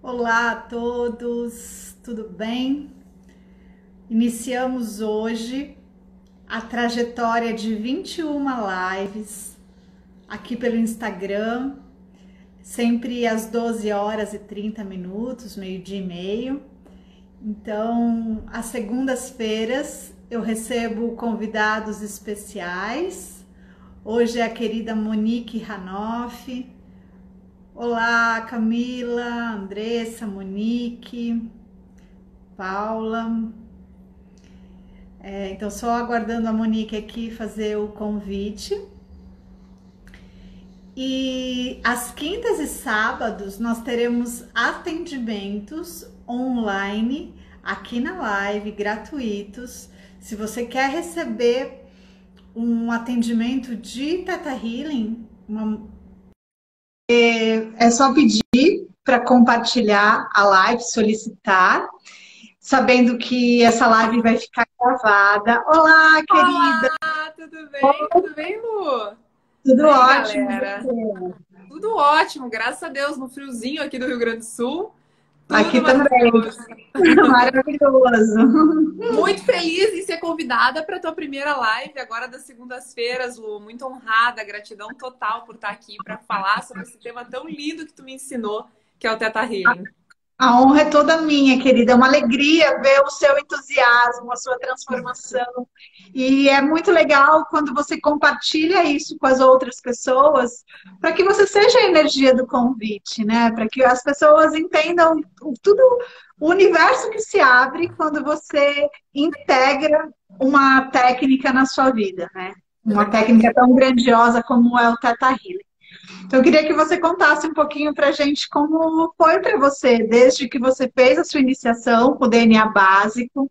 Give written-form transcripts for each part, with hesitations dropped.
Olá a todos, tudo bem? Iniciamos hoje a trajetória de 21 lives aqui pelo Instagram, sempre às 12 horas e 30 minutos, meio-dia e meio. Então, às segundas-feiras eu recebo convidados especiais. Hoje é a querida Monique Hanoff. Olá, Camila, Andressa, Monique, Paula. Então, só aguardando a Monique aqui fazer o convite. E às quintas e sábados nós teremos atendimentos online aqui na live, gratuitos. Se você quer receber um atendimento de Theta Healing, é só pedir para compartilhar a live, solicitar, sabendo que essa live vai ficar gravada. Olá, querida! Olá, tudo bem? Tudo bem, Lu? Tudo Aí, ótimo, galera? você? Tudo ótimo, graças a Deus, no friozinho aqui do Rio Grande do Sul. Aqui Tudo também. maravilhoso. Maravilhoso. Muito feliz em ser convidada para a tua primeira live agora das segundas-feiras, Lu. Muito honrada, gratidão total por estar aqui para falar sobre esse tema tão lindo que tu me ensinou, que é o Theta Healing. A honra é toda minha, querida. É uma alegria ver o seu entusiasmo, a sua transformação. E é muito legal quando você compartilha isso com as outras pessoas, para que você seja a energia do convite, né? Para que as pessoas entendam tudo, o universo que se abre quando você integra uma técnica na sua vida, né? Uma técnica tão grandiosa como é o Theta Healing. Então, eu queria que você contasse um pouquinho para a gente como foi para você, desde que você fez a sua iniciação com o DNA básico,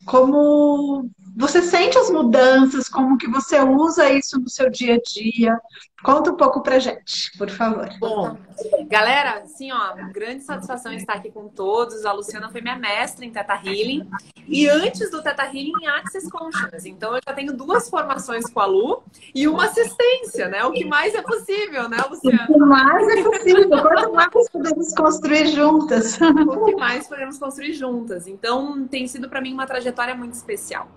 como você sente as mudanças, como que você usa isso no seu dia a dia. Conta um pouco para a gente, por favor. Bom, galera, assim, ó, grande satisfação estar aqui com todos. A Luciana foi minha mestra em Theta Healing e antes do Theta Healing em Access Consciousness. Então eu já tenho 2 formações com a Lu e uma assistência, né? O que mais é possível, né, Luciana? O que mais é possível, quanto mais podemos construir juntas. O que mais podemos construir juntas. Então tem sido para mim uma trajetória muito especial.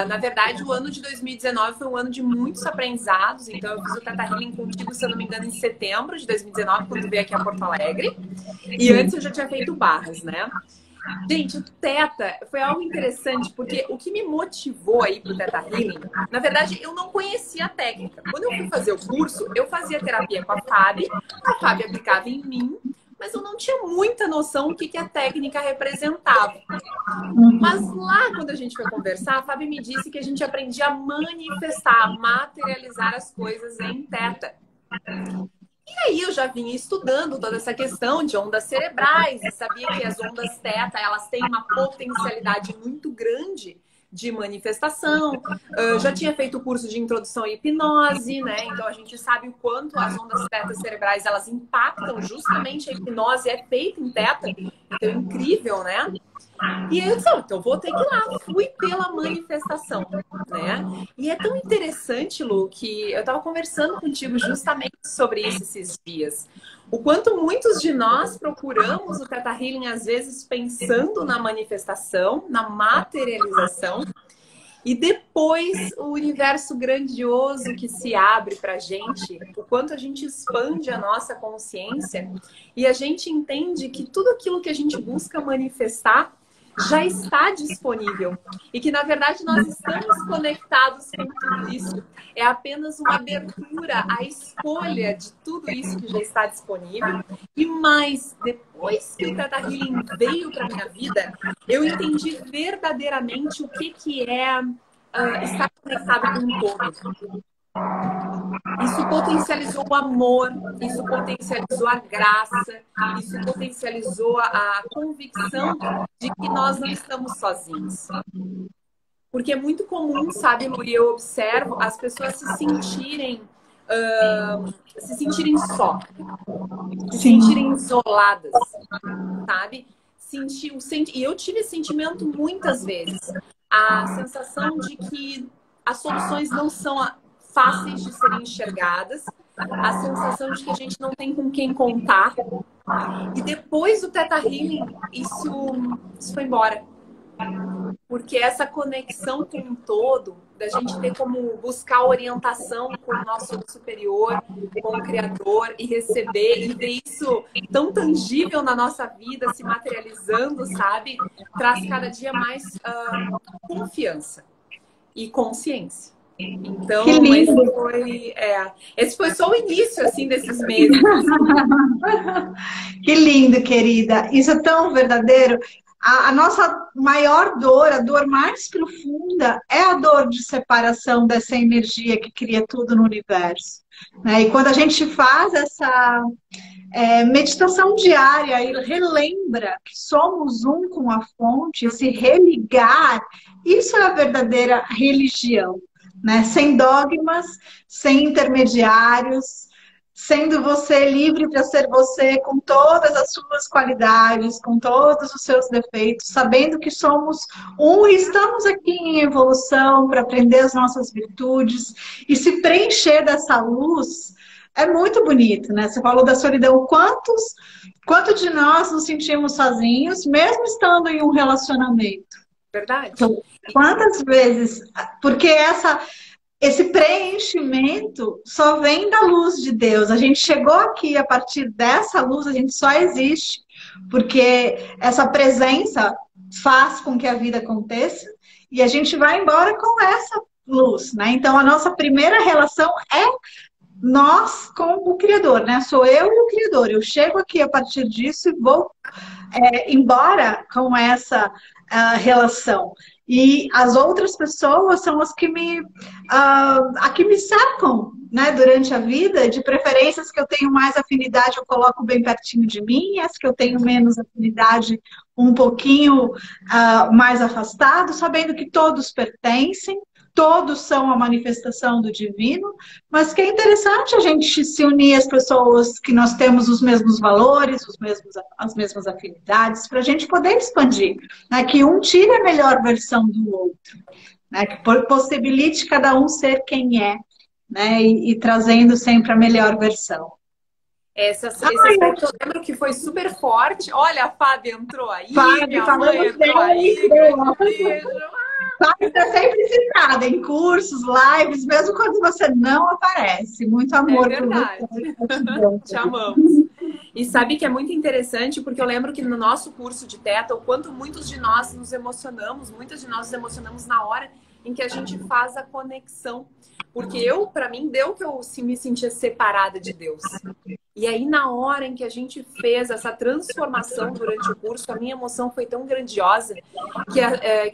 Na verdade, o ano de 2019 foi um ano de muitos aprendizados. Então, eu fiz o Theta Healing contigo, se eu não me engano, em setembro de 2019, quando veio aqui a Porto Alegre. E antes eu já tinha feito barras, né? Gente, o Theta foi algo interessante, porque o que me motivou aí pro Theta Healing, na verdade, eu não conhecia a técnica. Quando eu fui fazer o curso, eu fazia terapia com a Fábio aplicava em mim, mas eu não tinha muita noção do que a técnica representava. Mas lá, quando a gente foi conversar, a Fábio me disse que a gente aprendia a manifestar, a materializar as coisas em Theta. E aí eu já vinha estudando toda essa questão de ondas cerebrais e sabia que as ondas Theta, elas têm uma potencialidade muito grande de manifestação. Eu já tinha feito o curso de introdução à hipnose, né? Então a gente sabe o quanto as ondas Theta cerebrais, elas impactam justamente a hipnose, é feita em Theta. Então é incrível, né? E aí eu disse, então vou ter que ir lá. Fui pela manifestação, né? E é tão interessante, Lu, que eu estava conversando contigo justamente sobre isso esses dias. O quanto muitos de nós procuramos o Theta Healing, às vezes, pensando na manifestação, na materialização, e depois o universo grandioso que se abre para a gente, o quanto a gente expande a nossa consciência e a gente entende que tudo aquilo que a gente busca manifestar já está disponível. E que, na verdade, nós estamos conectados com tudo isso. É apenas uma abertura à escolha de tudo isso que já está disponível. E mais, depois que o Theta Healing veio para a minha vida, eu entendi verdadeiramente o que é estar conectado com o todo. Isso potencializou o amor, isso potencializou a graça, isso potencializou a convicção de que nós não estamos sozinhos. Porque é muito comum, sabe, Lu, e eu observo as pessoas se sentirem só, se sentirem isoladas, sabe? E eu tive esse sentimento muitas vezes. A sensação de que as soluções não são fáceis de serem enxergadas, a sensação de que a gente não tem com quem contar, E depois do Theta Healing, isso foi embora. Porque essa conexão com o todo, da gente ter como buscar orientação com o nosso superior, com o Criador, e receber, e ver isso tão tangível na nossa vida, se materializando, sabe? Traz cada dia mais confiança e consciência. Então, esse foi só o início, assim, desses meses. Que lindo, querida. Isso é tão verdadeiro. A nossa maior dor, a dor mais profunda, é a dor de separação dessa energia que cria tudo no universo, né? E quando a gente faz essa meditação diária e relembra que somos um com a fonte, se religar, isso é a verdadeira religião, né? Sem dogmas, sem intermediários, sendo você livre para ser você com todas as suas qualidades, com todos os seus defeitos, sabendo que somos um e estamos aqui em evolução para aprender as nossas virtudes e se preencher dessa luz. É muito bonito, né? Você falou da solidão. Quanto de nós nos sentimos sozinhos, mesmo estando em um relacionamento? Verdade. Então, quantas vezes? Porque esse preenchimento só vem da luz de Deus. A gente chegou aqui a partir dessa luz, a gente só existe porque essa presença faz com que a vida aconteça e a gente vai embora com essa luz, né? Então, a nossa primeira relação é nós com o Criador, né? Sou eu e o Criador. Eu chego aqui a partir disso e vou embora com essa relação. E as outras pessoas são as que me cercam, né, durante a vida, de preferências que eu tenho mais afinidade, eu coloco bem pertinho de mim, as que eu tenho menos afinidade, um pouquinho mais afastado, sabendo que todos pertencem, todos são a manifestação do divino, mas que é interessante a gente se unir às pessoas que nós temos os mesmos valores, as mesmas afinidades, para a gente poder expandir, né? Que um tire a melhor versão do outro, né? Que possibilite cada um ser quem é, né? E trazendo sempre a melhor versão. Esse aspecto eu lembro que foi super forte. Olha, a Fábio entrou aí, minha mãe entrou aí. Fábio está sempre citada em cursos, lives, mesmo quando você não aparece. Muito amor por você. Te amamos. E sabe que é muito interessante, porque eu lembro que no nosso curso de Theta, o quanto muitas de nós nos emocionamos na hora em que a gente faz a conexão. Porque para mim, deu que eu me sentia separada de Deus. E aí, na hora em que a gente fez essa transformação durante o curso, a minha emoção foi tão grandiosa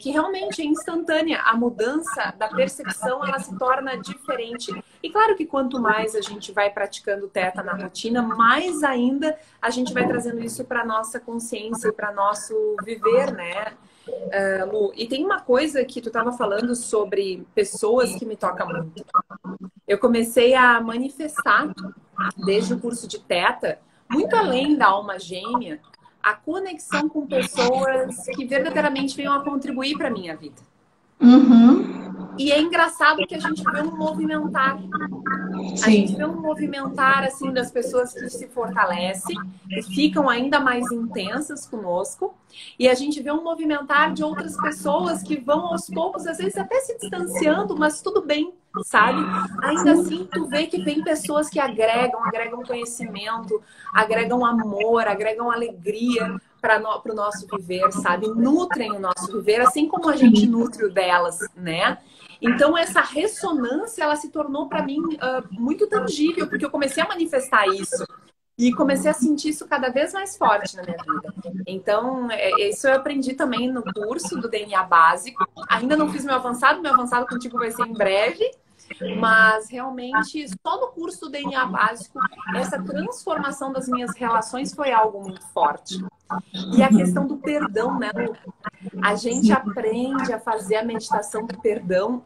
que realmente é instantânea. A mudança da percepção, ela se torna diferente. E claro que quanto mais a gente vai praticando Theta na rotina, mais ainda a gente vai trazendo isso para nossa consciência e para nosso viver, né? Lu, e tem uma coisa que tu estava falando sobre pessoas que me tocam muito. Eu comecei a manifestar, desde o curso de Theta, muito além da alma gêmea, a conexão com pessoas que verdadeiramente venham a contribuir para a minha vida. Uhum. E é engraçado que a gente vê um movimentar. Sim. A gente vê um movimentar assim das pessoas que se fortalecem, que ficam ainda mais intensas conosco, e a gente vê um movimentar de outras pessoas que vão aos poucos, às vezes até se distanciando, mas tudo bem, sabe? Ainda assim, tu vê que vem pessoas que agregam conhecimento, agregam amor, agregam alegria para o nosso viver, sabe? Nutrem o nosso viver, assim como a gente nutre o delas, né? Então, essa ressonância, ela se tornou para mim muito tangível, porque eu comecei a manifestar isso. E comecei a sentir isso cada vez mais forte na minha vida. Então, isso eu aprendi também no curso do DNA Básico. Ainda não fiz meu avançado contigo vai ser em breve. Mas, realmente, só no curso do DNA Básico, essa transformação das minhas relações foi algo muito forte. E a questão do perdão, né, Lu? A gente aprende a fazer a meditação do perdão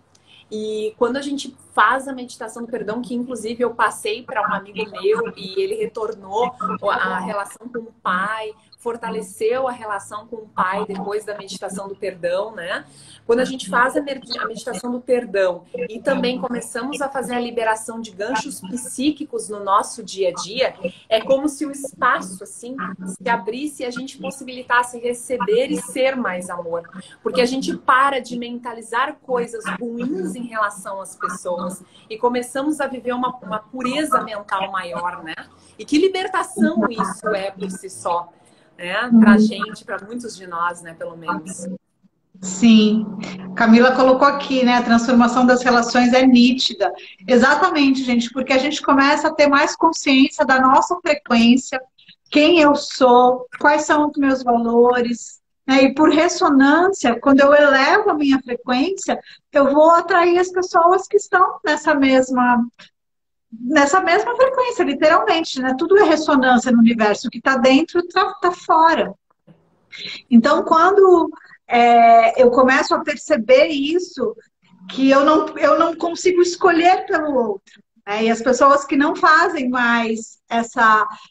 E quando a gente faz a meditação do perdão, que inclusive eu passei para um amigo meu e ele retornou a relação com o pai, fortaleceu a relação com o pai depois da meditação do perdão, né? Quando a gente faz a meditação do perdão e também começamos a fazer a liberação de ganchos psíquicos no nosso dia a dia, é como se o espaço, assim, se abrisse e a gente possibilitasse receber e ser mais amor. Porque a gente para de mentalizar coisas ruins em relação às pessoas e começamos a viver uma pureza mental maior, né? E que libertação isso é por si só, né? Pra gente, para muitos de nós, né, pelo menos. Sim, Camila colocou aqui, né? A transformação das relações é nítida. Exatamente, gente, porque a gente começa a ter mais consciência da nossa frequência, quem eu sou, quais são os meus valores, né? E por ressonância, quando eu elevo a minha frequência, eu vou atrair as pessoas que estão nessa mesma frequência, literalmente, né? Tudo é ressonância no universo, o que está dentro está fora. Então, quando eu começo a perceber isso, que eu não consigo escolher pelo outro, né? E as pessoas que não fazem mais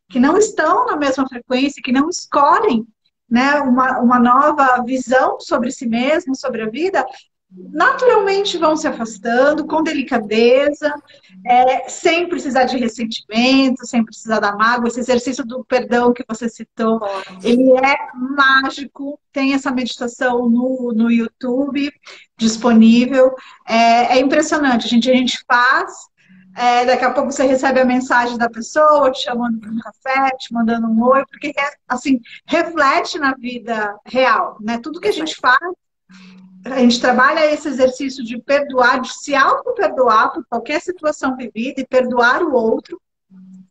que não estão na mesma frequência, que não escolhem, né, uma nova visão sobre si mesmo, sobre a vida, naturalmente vão se afastando com delicadeza, sem precisar de ressentimento, sem precisar da mágoa. Esse exercício do perdão que você citou, ele é mágico. Tem essa meditação no YouTube disponível. É impressionante, gente. A gente faz. Daqui a pouco você recebe a mensagem da pessoa, te chamando para um café, te mandando um oi, porque assim, reflete na vida real, né? Tudo que a gente faz, a gente trabalha esse exercício de perdoar, de se auto-perdoar por qualquer situação vivida e perdoar o outro.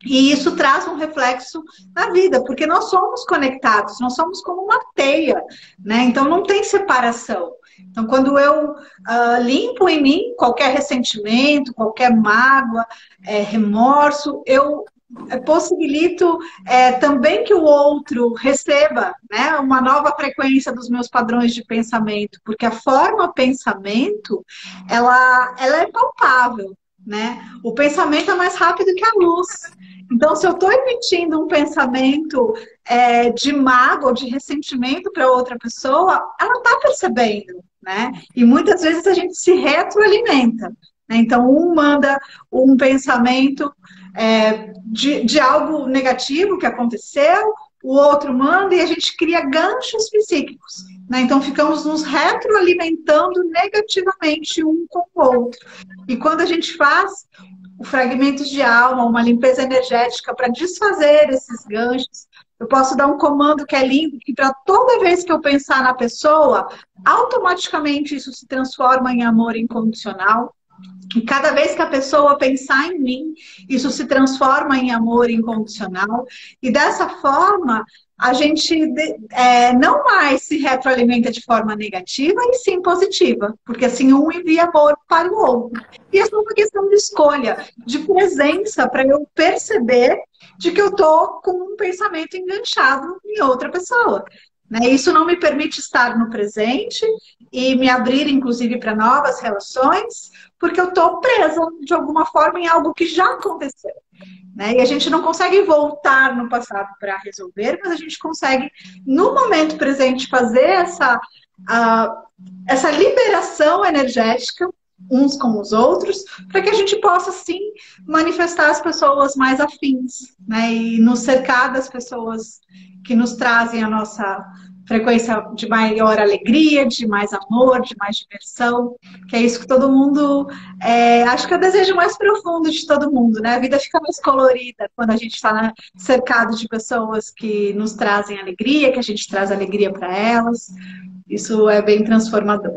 E isso traz um reflexo na vida, porque nós somos conectados, nós somos como uma teia, né? Então não tem separação. Então, quando eu limpo em mim qualquer ressentimento, qualquer mágoa, remorso, eu possibilito também que o outro receba, né, uma nova frequência dos meus padrões de pensamento, porque a forma pensamento, ela é palpável, né? O pensamento é mais rápido que a luz. Então, se eu estou emitindo um pensamento de mágoa, de ressentimento para outra pessoa, ela está percebendo, né? E muitas vezes a gente se retroalimenta, né? Então, um manda um pensamento de algo negativo que aconteceu, o outro manda e a gente cria ganchos psíquicos, né? Então, ficamos nos retroalimentando negativamente um com o outro. E quando a gente faz o fragmentos de alma, uma limpeza energética para desfazer esses ganchos, eu posso dar um comando que é lindo, que para toda vez que eu pensar na pessoa, automaticamente isso se transforma em amor incondicional. E cada vez que a pessoa pensar em mim, isso se transforma em amor incondicional. E dessa forma, a gente não mais se retroalimenta de forma negativa e sim positiva. Porque assim, um envia amor para o outro. E é uma questão de escolha, de presença, para eu perceber de que eu estou com um pensamento enganchado em outra pessoa. Isso não me permite estar no presente e me abrir, inclusive, para novas relações, porque eu estou presa, de alguma forma, em algo que já aconteceu. E a gente não consegue voltar no passado para resolver, mas a gente consegue, no momento presente, fazer essa liberação energética uns com os outros, para que a gente possa, sim, manifestar as pessoas mais afins, e nos cercar das pessoas que nos trazem a nossa frequência de maior alegria, de mais amor, de mais diversão, que é isso que todo mundo, acho que é o desejo mais profundo de todo mundo, né? A vida fica mais colorida quando a gente está cercado de pessoas que nos trazem alegria, que a gente traz alegria para elas. Isso é bem transformador.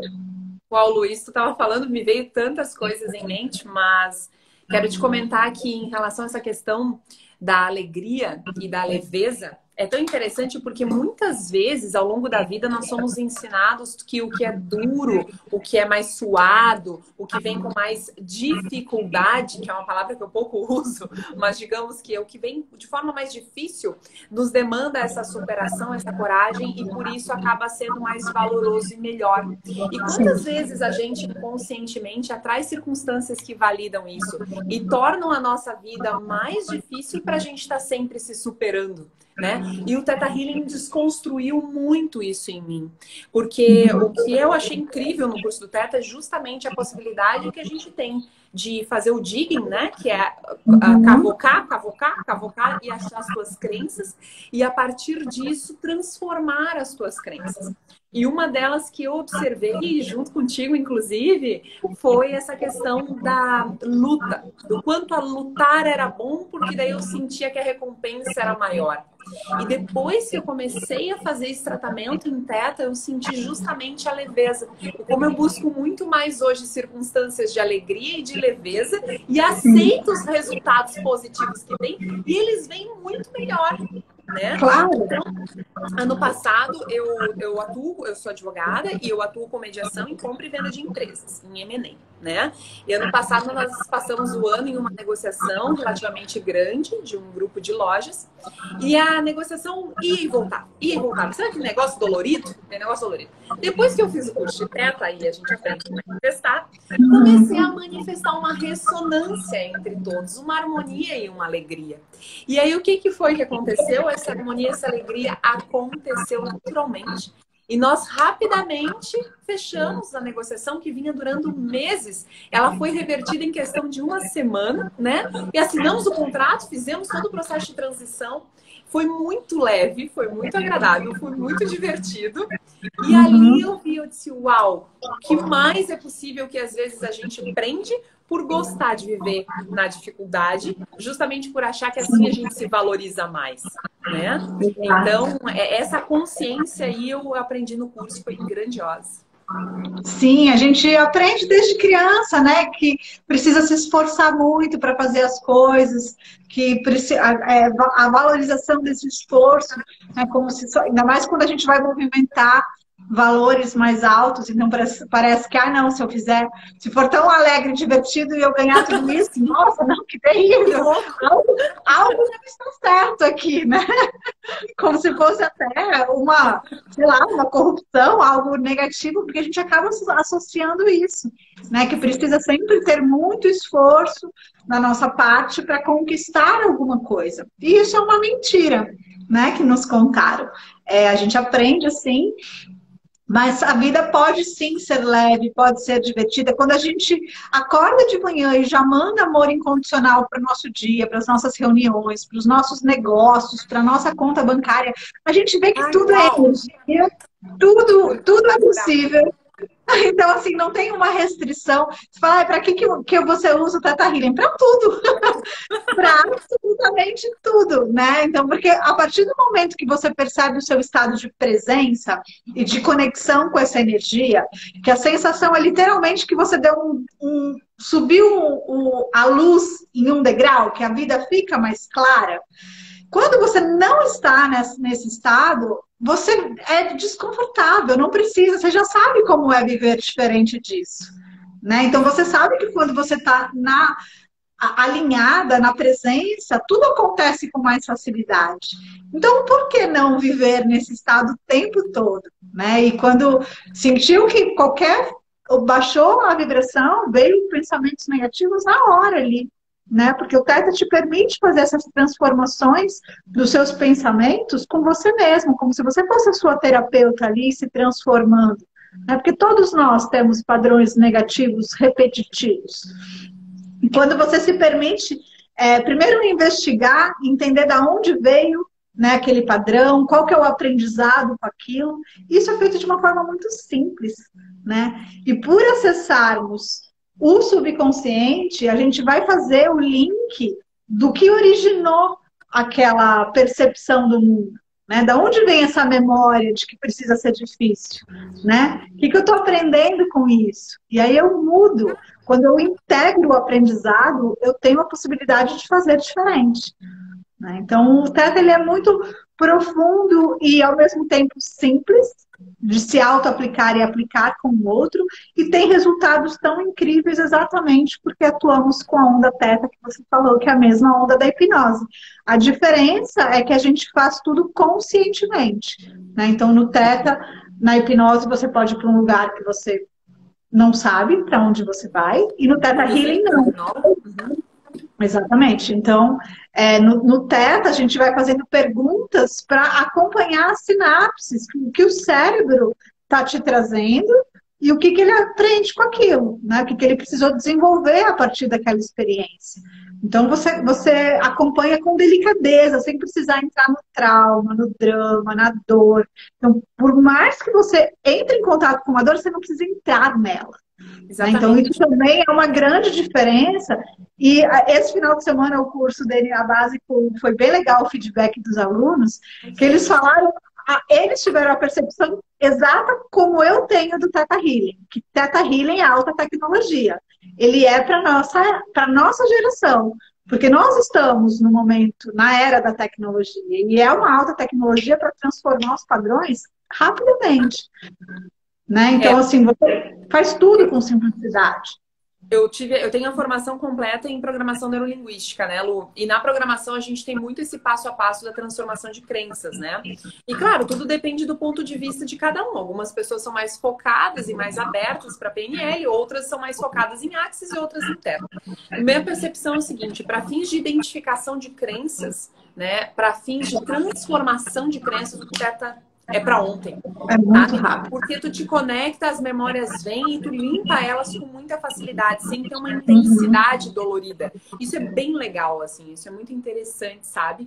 Uau, Luiz, tu estava falando, me veio tantas coisas em mente, mas quero te comentar que em relação a essa questão da alegria e da leveza, É tão interessante porque muitas vezes ao longo da vida nós somos ensinados que o que é duro, o que é mais suado, o que vem com mais dificuldade, que é uma palavra que eu pouco uso, mas digamos que é o que vem de forma mais difícil, nos demanda essa superação, essa coragem e por isso acaba sendo mais valoroso e melhor. E quantas vezes a gente inconscientemente atrai circunstâncias que validam isso e tornam a nossa vida mais difícil para a gente estar sempre se superando? Né? E o Theta Healing desconstruiu muito isso em mim. Porque o que eu achei incrível no curso do Theta é justamente a possibilidade que a gente tem de fazer o digging, né? Que é cavocar e achar as tuas crenças e a partir disso transformar as tuas crenças. E uma delas que eu observei, junto contigo, inclusive, foi essa questão da luta. Do quanto a lutar era bom, porque daí eu sentia que a recompensa era maior. E depois que eu comecei a fazer esse tratamento em Theta, eu senti justamente a leveza. Como eu busco muito mais hoje circunstâncias de alegria e de leveza eu aceito os resultados positivos que vêm e eles vêm muito melhor. Né? Claro. Então, ano passado eu sou advogada e eu atuo com mediação em compra e venda de empresas, em M&A, né? E ano passado nós passamos o ano em uma negociação relativamente grande de um grupo de lojas e a negociação ia e voltava, ia e voltava. Sabe aquele negócio dolorido? É negócio dolorido. Depois que eu fiz o curso de Theta, aí a gente aprende a manifestar, comecei a manifestar uma ressonância entre todos, uma harmonia e uma alegria. E aí o que foi que aconteceu? Essa harmonia, essa alegria aconteceu naturalmente. E nós rapidamente fechamos a negociação que vinha durando meses. Ela foi revertida em questão de uma semana, né? E assinamos o contrato, fizemos todo o processo de transição. Foi muito leve, foi muito agradável, foi muito divertido. E ali eu disse, uau, o que mais é possível que às vezes a gente prende por gostar de viver na dificuldade, justamente por achar que assim a gente se valoriza mais, né? Então, essa consciência aí eu aprendi no curso, foi grandiosa. Sim, a gente aprende desde criança, né? Que precisa se esforçar muito para fazer as coisas, que a valorização desse esforço, né? Como se ainda mais quando a gente vai movimentar valores mais altos, então parece que, não, se eu fizer, se for tão alegre, divertido e eu ganhar tudo isso, nossa, não, que terrível, algo não está certo aqui, né? Como se fosse até uma, sei lá, uma corrupção, algo negativo, porque a gente acaba associando isso, né? Que precisa sempre ter muito esforço da nossa parte para conquistar alguma coisa. E isso é uma mentira, né? Que nos contaram. A gente aprende assim. Mas a vida pode sim ser leve, pode ser divertida. Quando a gente acorda de manhã e já manda amor incondicional para o nosso dia, para as nossas reuniões, para os nossos negócios, para a nossa conta bancária, a gente vê que tudo é energia, tudo é possível. Então, assim, não tem uma restrição. Você fala, para que você usa o Theta Healing? Para tudo. Para absolutamente tudo, né? Então, porque a partir do momento que você percebe o seu estado de presença e de conexão com essa energia, que a sensação é literalmente que você deu subiu a luz em um degrau, que a vida fica mais clara. Quando você não está nesse estado, você é desconfortável, não precisa, você já sabe como é viver diferente disso, né? Então você sabe que quando você está alinhada, na presença, tudo acontece com mais facilidade. Então, por que não viver nesse estado o tempo todo, né? E quando sentiu que baixou a vibração, veio pensamentos negativos na hora ali, né? Porque o Theta te permite fazer essas transformações dos seus pensamentos com você mesmo, como se você fosse a sua terapeuta ali se transformando, né? Porque todos nós temos padrões negativos repetitivos. E quando você se permite, primeiro investigar, entender de onde veio, né, aquele padrão, qual que é o aprendizado com aquilo, isso é feito de uma forma muito simples, né? E por acessarmos o subconsciente, a gente vai fazer o link do que originou aquela percepção do mundo, né? Da onde vem essa memória de que precisa ser difícil, né? O que eu estou aprendendo com isso? E aí eu mudo. Quando eu integro o aprendizado, eu tenho a possibilidade de fazer diferente, né? Então, o Theta ele é muito profundo e ao mesmo tempo simples de se auto-aplicar e aplicar com o outro, e tem resultados tão incríveis exatamente porque atuamos com a onda teta que você falou, que é a mesma onda da hipnose. A diferença é que a gente faz tudo conscientemente, né? Então, no teta, na hipnose, você pode ir para um lugar que você não sabe para onde você vai, e no Theta Healing não. Exatamente. Então, no Theta, a gente vai fazendo perguntas para acompanhar as sinapses, o que o cérebro está te trazendo e o que ele aprende com aquilo, né? O que ele precisou desenvolver a partir daquela experiência. Então, você acompanha com delicadeza, sem precisar entrar no trauma, no drama, na dor. Então, por mais que você entre em contato com uma dor, você não precisa entrar nela. Exatamente. Então, isso também é uma grande diferença. E esse final de semana, o curso DNA Básico foi bem legal, o feedback dos alunos, que eles falaram, eles tiveram a percepção exata como eu tenho do Theta Healing, que Theta Healing é alta tecnologia. Ele é para nossa geração, porque nós estamos no momento, na era da tecnologia, e é uma alta tecnologia para transformar os padrões rapidamente. Né? Então, assim, você faz tudo com simplicidade. Eu tenho a formação completa em programação neurolinguística, né, Lu? E na programação a gente tem muito esse passo a passo da transformação de crenças, né? E claro, tudo depende do ponto de vista de cada um. Algumas pessoas são mais focadas e mais abertas para PNL, outras são mais focadas em Axis e outras em Theta. Minha percepção é o seguinte, para fins de identificação de crenças, né, para fins de transformação de crenças, o Theta é para ontem. É muito rápido. Porque tu te conecta, as memórias vêm e tu limpa elas com muita facilidade, sem ter uma intensidade dolorida. Isso é bem legal, assim, isso é muito interessante, sabe?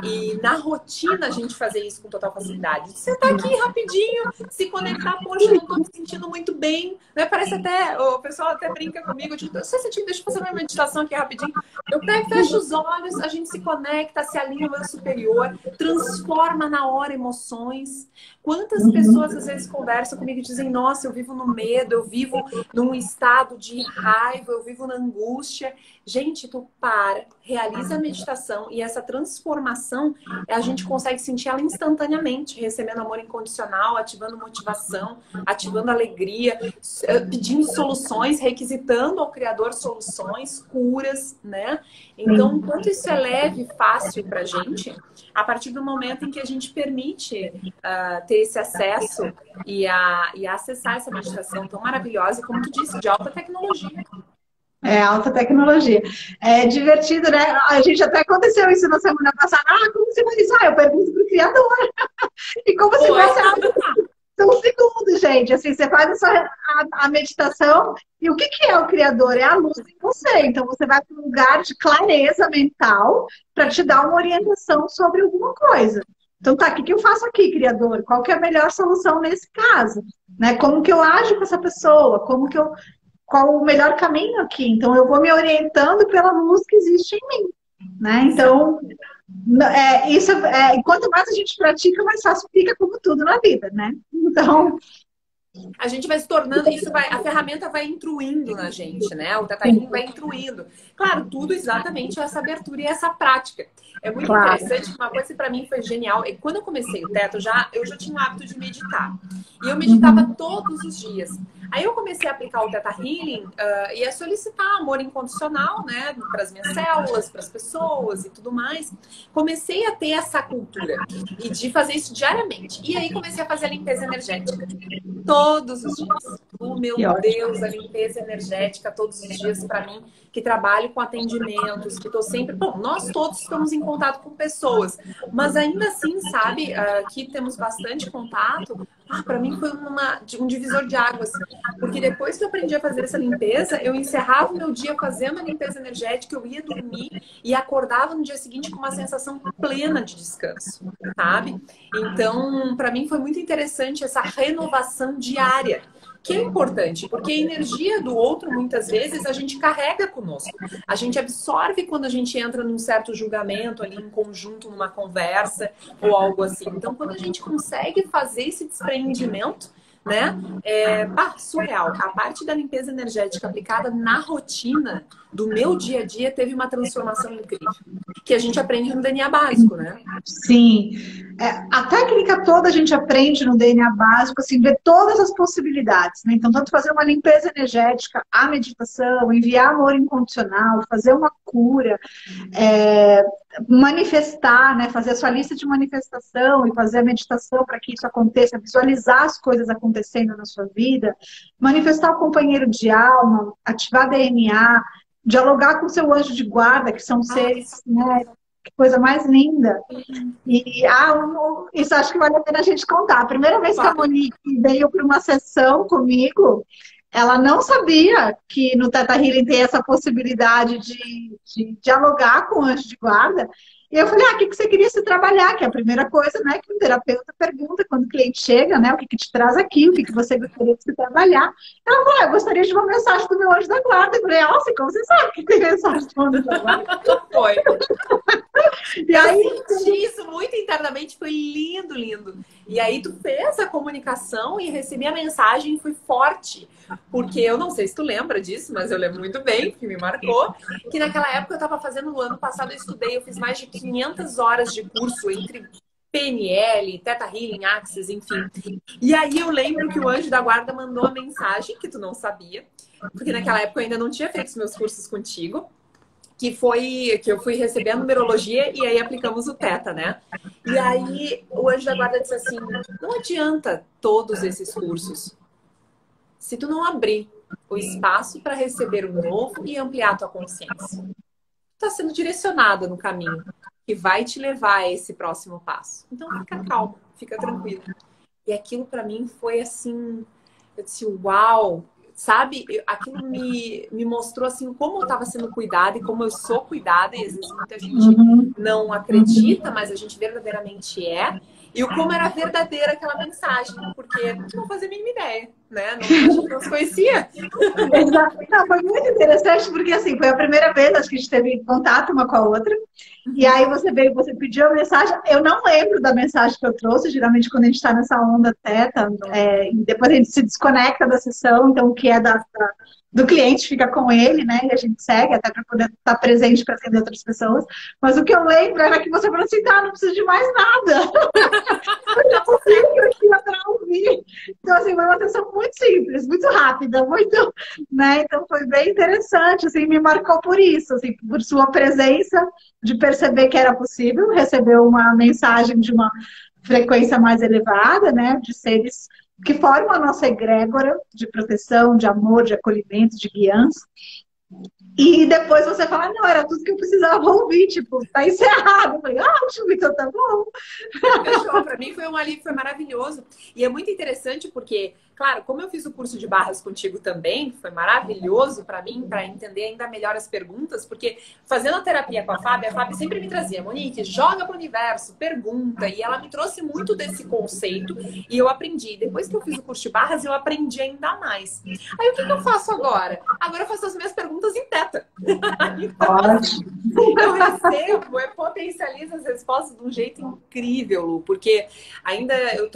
E na rotina a gente fazer isso com total facilidade. Você tá aqui rapidinho, se conectar, poxa, não tô me sentindo muito bem, né? Parece até, o pessoal até brinca comigo, tipo, você sentindo, deixa eu fazer uma meditação aqui rapidinho. Eu pego, fecho os olhos, a gente se conecta, se alinha ao meu superior, transforma na hora emoções. Quantas pessoas às vezes conversam comigo e dizem, nossa, eu vivo no medo, eu vivo num estado de raiva, eu vivo na angústia. Gente, tu para, realiza a meditação e essa transformação a gente consegue sentir ela instantaneamente, recebendo amor incondicional, ativando motivação, ativando alegria, pedindo soluções, requisitando ao Criador soluções, curas, né? Então, enquanto isso é leve e fácil pra gente, a partir do momento em que a gente permite ter esse acesso e acessar essa meditação tão maravilhosa, como tu disse, de alta tecnologia. É alta tecnologia. É divertido, né? A gente até aconteceu isso na semana passada. Como você faz isso? Eu pergunto pro criador. E como se fosse... São segundos, gente. Assim, você faz a meditação e o que é o criador? É a luz em você. Então, você vai para um lugar de clareza mental para te dar uma orientação sobre alguma coisa. Então, tá, o que eu faço aqui, criador? Qual que é a melhor solução nesse caso? Né? Como que eu ajo com essa pessoa? Qual o melhor caminho aqui? Então, eu vou me orientando pela luz que existe em mim. Né? Então, quanto mais a gente pratica, mais fácil fica, como tudo na vida, né? Então... A gente vai se tornando, a ferramenta vai intruindo na gente, né? O Theta Healing vai intruindo. Claro, tudo exatamente essa abertura e essa prática. É muito interessante, uma coisa que para mim foi genial, e quando eu comecei o Theta, eu já tinha o hábito de meditar. E eu meditava todos os dias. Aí eu comecei a aplicar o Theta Healing e a solicitar amor incondicional, né? Para as minhas células, para as pessoas e tudo mais. Comecei a ter essa cultura e de fazer isso diariamente. E aí comecei a fazer a limpeza energética. Todos os dias. Oh, meu Deus, a limpeza energética todos os dias para mim, que trabalho com atendimentos, que estou sempre... Bom, nós todos estamos em contato com pessoas, mas ainda assim, sabe, aqui temos bastante contato. Para mim foi um divisor de águas, porque depois que eu aprendi a fazer essa limpeza, eu encerrava o meu dia fazendo a limpeza energética, eu ia dormir e acordava no dia seguinte com uma sensação plena de descanso, sabe? Então, para mim foi muito interessante essa renovação diária, que é importante, porque a energia do outro, muitas vezes, a gente carrega conosco. A gente absorve quando a gente entra num certo julgamento, ali em conjunto, numa conversa, ou algo assim. Então, quando a gente consegue fazer esse desprendimento, né, surreal. A parte da limpeza energética aplicada na rotina do meu dia a dia teve uma transformação incrível, que a gente aprende no DNA básico, né? Sim. A técnica toda a gente aprende no DNA básico, assim, ver todas as possibilidades, né? Então, tanto fazer uma limpeza energética, a meditação, enviar amor incondicional, fazer uma cura, é, manifestar, né? Fazer a sua lista de manifestação e fazer a meditação para que isso aconteça, visualizar as coisas acontecendo na sua vida, manifestar o companheiro de alma, ativar DNA, dialogar com o seu anjo de guarda, que são seres, né? Que coisa mais linda. E isso acho que vale a pena a gente contar. A primeira vez que a Monique veio para uma sessão comigo, ela não sabia que no Theta Healing tem essa possibilidade de dialogar com o anjo de guarda. E eu falei, o que você queria se trabalhar? Que é a primeira coisa, né, que o terapeuta pergunta quando o cliente chega, né, o que te traz aqui, o que você gostaria de se trabalhar. Ela falou, eu gostaria de uma mensagem do meu anjo da guarda. Eu falei, nossa, como você sabe que tem mensagem do anjo da guarda? Foi. E aí, eu senti isso muito internamente, foi lindo, lindo. E aí tu fez a comunicação e recebi a mensagem, foi forte. Porque eu não sei se tu lembra disso, mas eu lembro muito bem, que me marcou, que naquela época eu estava fazendo, no ano passado eu estudei, eu fiz mais de 500 horas de curso entre PNL, Theta Healing, Access, enfim. E aí eu lembro que o anjo da guarda mandou a mensagem, que tu não sabia, porque naquela época eu ainda não tinha feito os meus cursos contigo, que eu fui receber a numerologia e aí aplicamos o Theta, né? E aí o anjo da guarda disse assim, não adianta todos esses cursos se tu não abrir o espaço para receber o novo e ampliar a tua consciência. Está sendo direcionada no caminho que vai te levar a esse próximo passo. Então fica calmo, fica tranquilo. E aquilo para mim foi assim, eu disse, uau, sabe? Aquilo me mostrou assim como eu estava sendo cuidada e como eu sou cuidada, e às vezes muita gente não acredita, mas a gente verdadeiramente é. E o como era verdadeira aquela mensagem, porque tu não fazia a mínima ideia, né? A gente não se conhecia. Exato. Não, foi muito interessante, porque assim, foi a primeira vez, acho que a gente teve contato uma com a outra. E aí você veio, você pediu a mensagem. Eu não lembro da mensagem que eu trouxe, geralmente quando a gente está nessa onda teta, e depois a gente se desconecta da sessão, então o que é do cliente fica com ele, né? E a gente segue até para poder estar presente para atender outras pessoas. Mas o que eu lembro era que você falou assim, tá, não preciso de mais nada. Eu já consigo aqui para ouvir. Então, assim, foi uma sessão muito simples, muito rápida, muito, né? Então foi bem interessante, assim, me marcou por isso, assim, por sua presença, de perceber que era possível receber uma mensagem de uma frequência mais elevada, né? De seres que formam a nossa egrégora de proteção, de amor, de acolhimento, de guiança. E depois você fala, não, era tudo que eu precisava ouvir, tipo, tá encerrado. Eu falei, ótimo, então tá bom. Fechou, pra mim foi um alívio, foi maravilhoso. E é muito interessante porque, claro, como eu fiz o curso de barras contigo também, foi maravilhoso pra mim, pra entender ainda melhor as perguntas, porque fazendo a terapia com a Fábia sempre me trazia, Monique, joga pro universo, pergunta, e ela me trouxe muito desse conceito, e eu aprendi. Depois que eu fiz o curso de barras, eu aprendi ainda mais. Aí o que eu faço agora? Agora eu faço as minhas perguntas em teta. Então, eu recebo, eu potencializo as respostas de um jeito incrível, Lu, porque ainda eu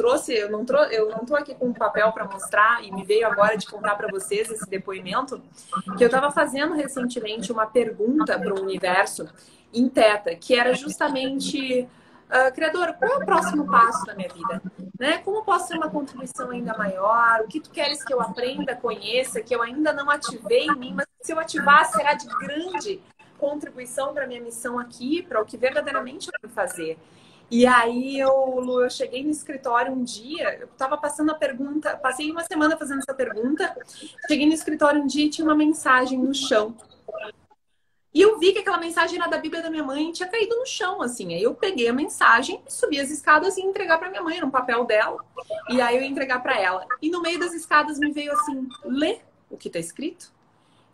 não tô aqui com um papel para mostrar e me veio agora de contar para vocês esse depoimento, que eu estava fazendo recentemente uma pergunta para o universo em teta, que era justamente Criador, qual é o próximo passo da minha vida? Né? Como posso ter uma contribuição ainda maior? O que tu queres que eu aprenda, conheça, que eu ainda não ativei em mim, mas se eu ativar será de grande contribuição para a minha missão aqui, para o que verdadeiramente eu quero fazer. E aí eu cheguei no escritório um dia, eu estava passando a pergunta, passei uma semana fazendo essa pergunta, cheguei no escritório um dia e tinha uma mensagem no chão. E eu vi que aquela mensagem era da Bíblia da minha mãe e tinha caído no chão, assim. Aí eu peguei a mensagem, subi as escadas e ia entregar para minha mãe, era um papel dela. E aí eu ia entregar para ela. E no meio das escadas me veio assim, lê o que tá escrito.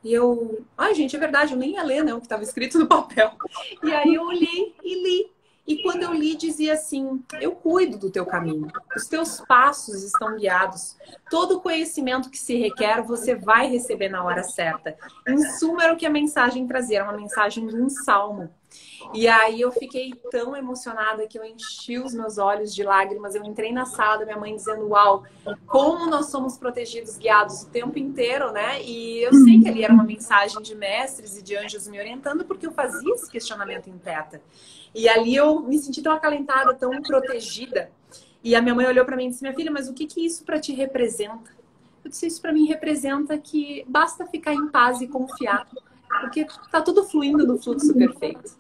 E eu, gente, é verdade, eu nem ia ler, né, o que estava escrito no papel. E aí eu olhei e li. E quando eu li, dizia assim, eu cuido do teu caminho. Os teus passos estão guiados. Todo o conhecimento que se requer, você vai receber na hora certa. Em suma, era o que a mensagem trazia. Era uma mensagem de um salmo. E aí eu fiquei tão emocionada que eu enchi os meus olhos de lágrimas. Eu entrei na sala da minha mãe dizendo, uau, como nós somos protegidos, guiados o tempo inteiro, né? E eu sei que ali era uma mensagem de mestres e de anjos me orientando, porque eu fazia esse questionamento em Teta. E ali eu me senti tão acalentada, tão protegida. E a minha mãe olhou para mim e disse, minha filha, mas o que que isso para ti representa? Eu disse, isso para mim representa que basta ficar em paz e confiar, porque tá tudo fluindo no fluxo perfeito.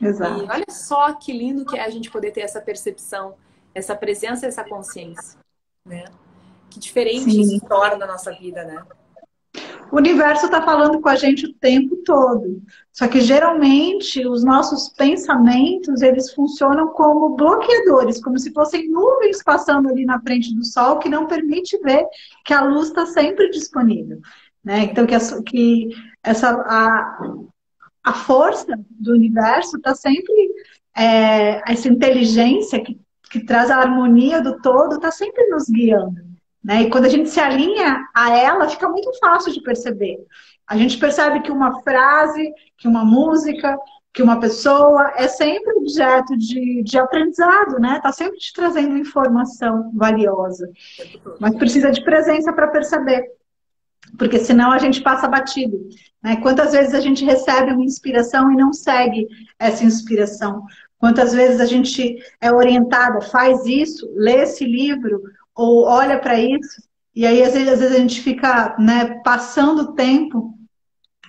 Exato. E olha só que lindo que é a gente poder ter essa percepção, essa presença, essa consciência, né? Que diferente Sim. isso torna na nossa vida, né? O universo está falando com a gente o tempo todo. Só que geralmente os nossos pensamentos, eles funcionam como bloqueadores, como se fossem nuvens passando ali na frente do sol, que não permite ver que a luz está sempre disponível. Né? Então, a força do universo está sempre, essa inteligência que traz a harmonia do todo, está sempre nos guiando. Né? E quando a gente se alinha a ela, fica muito fácil de perceber. A gente percebe que uma frase, que uma música, que uma pessoa é sempre objeto de aprendizado, né? Está sempre te trazendo informação valiosa. Mas precisa de presença para perceber. Porque senão a gente passa batido. Né? Quantas vezes a gente recebe uma inspiração e não segue essa inspiração? Quantas vezes a gente é orientada, faz isso, lê esse livro, ou olha para isso, e aí às vezes a gente fica, né, passando o tempo,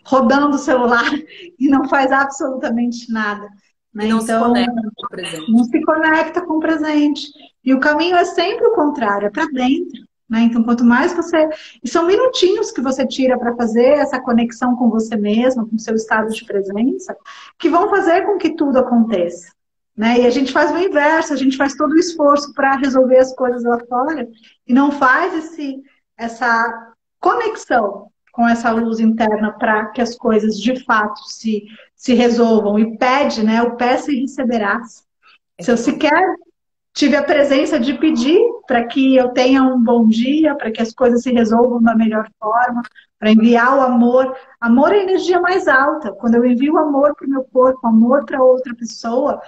rodando o celular e não faz absolutamente nada. Né? E não Então, se conecta com o presente. Não se conecta com o presente. E o caminho é sempre o contrário, é para dentro. Né? Então, quanto mais você. E são minutinhos que você tira para fazer essa conexão com você mesma, com o seu estado de presença, que vão fazer com que tudo aconteça. Né? E a gente faz o inverso, a gente faz todo o esforço para resolver as coisas lá fora e não faz essa conexão com essa luz interna para que as coisas de fato se resolvam. E pede, né? O peça e receberás. Se eu sequer tive a presença de pedir para que eu tenha um bom dia, para que as coisas se resolvam da melhor forma, para enviar o amor. Amor é a energia mais alta. Quando eu envio amor para o meu corpo, amor para outra pessoa,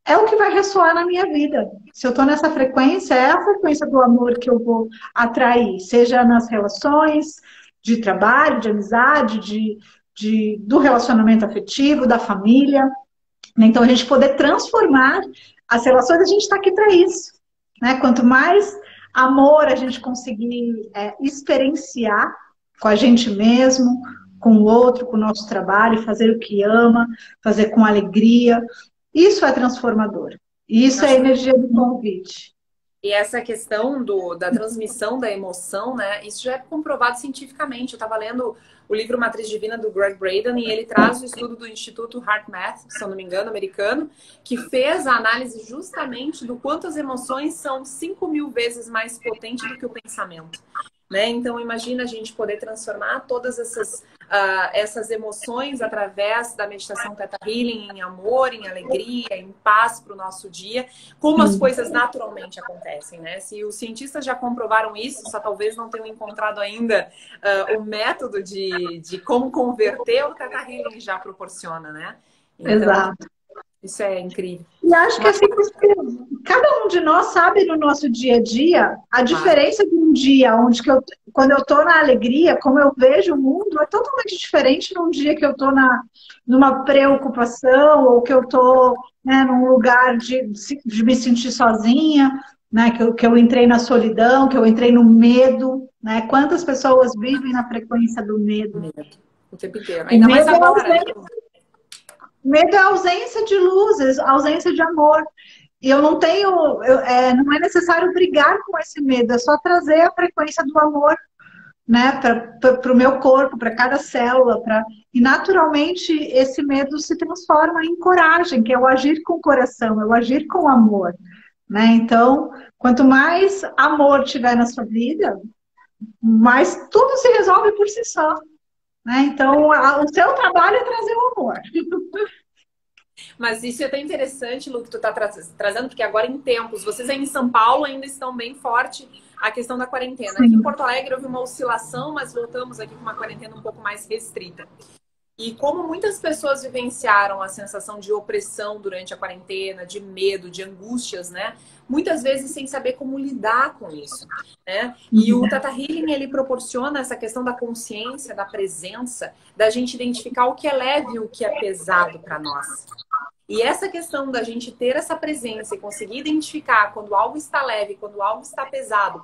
é o que vai ressoar na minha vida. Se eu estou nessa frequência, é a frequência do amor que eu vou atrair, seja nas relações de trabalho, de amizade, do relacionamento afetivo, da família. Então, a gente poder transformar as relações, a gente está aqui para isso. Né? Quanto mais amor a gente conseguir experienciar com a gente mesmo, com o outro, com o nosso trabalho, fazer o que ama, fazer com alegria, isso é transformador. Isso é a energia do convite. E essa questão da transmissão da emoção, né? Isso já é comprovado cientificamente. Eu estava lendo o livro Matriz Divina do Greg Braden e ele traz o estudo do Instituto HeartMath, se eu não me engano, americano, que fez a análise justamente do quanto as emoções são 5.000 vezes mais potentes do que o pensamento. Né? Então, imagina a gente poder transformar todas essas emoções através da meditação Theta Healing em amor, em alegria, em paz para o nosso dia, como as coisas naturalmente acontecem, né? Se os cientistas já comprovaram isso, só talvez não tenham encontrado ainda o método de como converter, o Theta Healing já proporciona, né? Então, exato. Isso é incrível. E acho que assim, cada um de nós sabe no nosso dia a dia a diferença de um dia onde quando eu estou na alegria, como eu vejo o mundo, é totalmente diferente num dia que eu estou numa preocupação ou que eu estou, né, num lugar de me sentir sozinha, né, que eu entrei na solidão, que eu entrei no medo. Né? Quantas pessoas vivem na frequência do medo? O tempo inteiro. Ainda mais agora, né? Medo é ausência de luzes, ausência de amor. E eu não tenho, não é necessário brigar com esse medo, é só trazer a frequência do amor, né, para o meu corpo, para cada célula. E naturalmente esse medo se transforma em coragem, que é o agir com o coração, é o agir com amor. Né? Então, quanto mais amor tiver na sua vida, mais tudo se resolve por si só. Né? Então, o seu trabalho é trazer o amor. Mas isso é até interessante, Lu, que tu tá trazendo, porque agora em tempos, vocês aí em São Paulo ainda estão bem forte a questão da quarentena. Aqui em Porto Alegre houve uma oscilação, mas voltamos aqui com uma quarentena um pouco mais restrita. E como muitas pessoas vivenciaram a sensação de opressão durante a quarentena, de medo, de angústias, né? Muitas vezes sem saber como lidar com isso, né? E o Theta Healing, ele proporciona essa questão da consciência, da presença, da gente identificar o que é leve e o que é pesado para nós. E essa questão da gente ter essa presença e conseguir identificar quando algo está leve, quando algo está pesado,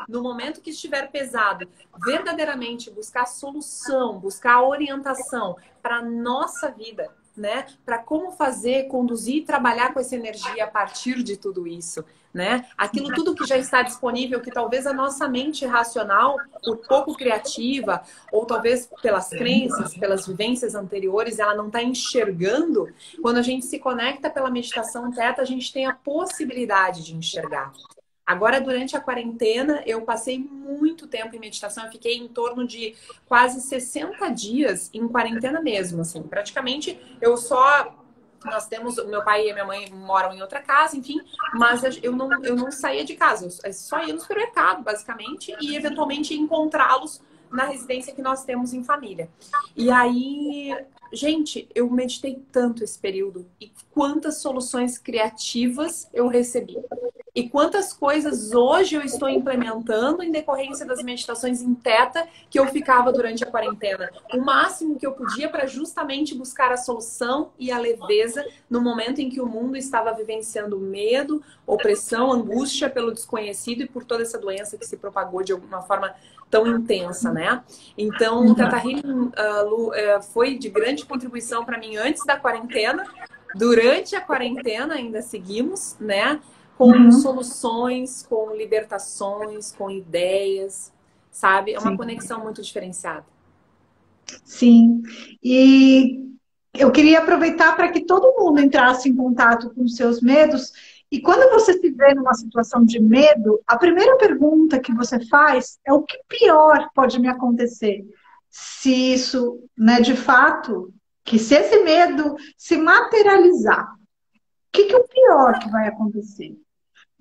no momento que estiver pesado, verdadeiramente buscar solução, buscar orientação para a nossa vida, né? Para como fazer, conduzir e trabalhar com essa energia a partir de tudo isso, né? Aquilo tudo que já está disponível, que talvez a nossa mente racional, por pouco criativa, ou talvez pelas crenças, pelas vivências anteriores, ela não está enxergando. Quando a gente se conecta pela meditação Theta, a gente tem a possibilidade de enxergar. Agora, durante a quarentena, eu passei muito tempo em meditação. Eu fiquei em torno de quase 60 dias em quarentena mesmo, assim. Praticamente, nós temos, meu pai e minha mãe moram em outra casa, enfim, mas eu não saía de casa, eu só ia no supermercado, basicamente, e eventualmente ia encontrá-los na residência que nós temos em família. E aí, gente, eu meditei tanto esse período e quantas soluções criativas eu recebi. E quantas coisas hoje eu estou implementando em decorrência das meditações em Theta que eu ficava durante a quarentena. O máximo que eu podia para justamente buscar a solução e a leveza no momento em que o mundo estava vivenciando medo, opressão, angústia pelo desconhecido e por toda essa doença que se propagou de alguma forma tão intensa, né? Então, o Theta Healing, Lu, foi de grande contribuição para mim antes da quarentena. Durante a quarentena ainda seguimos, né? Com soluções, com libertações, com ideias, sabe? É uma conexão muito diferenciada. Sim. E eu queria aproveitar para que todo mundo entrasse em contato com os seus medos. E quando você se vê numa situação de medo, a primeira pergunta que você faz é o que pior pode me acontecer? Se isso, né, de fato, que se esse medo se materializar, o que é o pior que vai acontecer?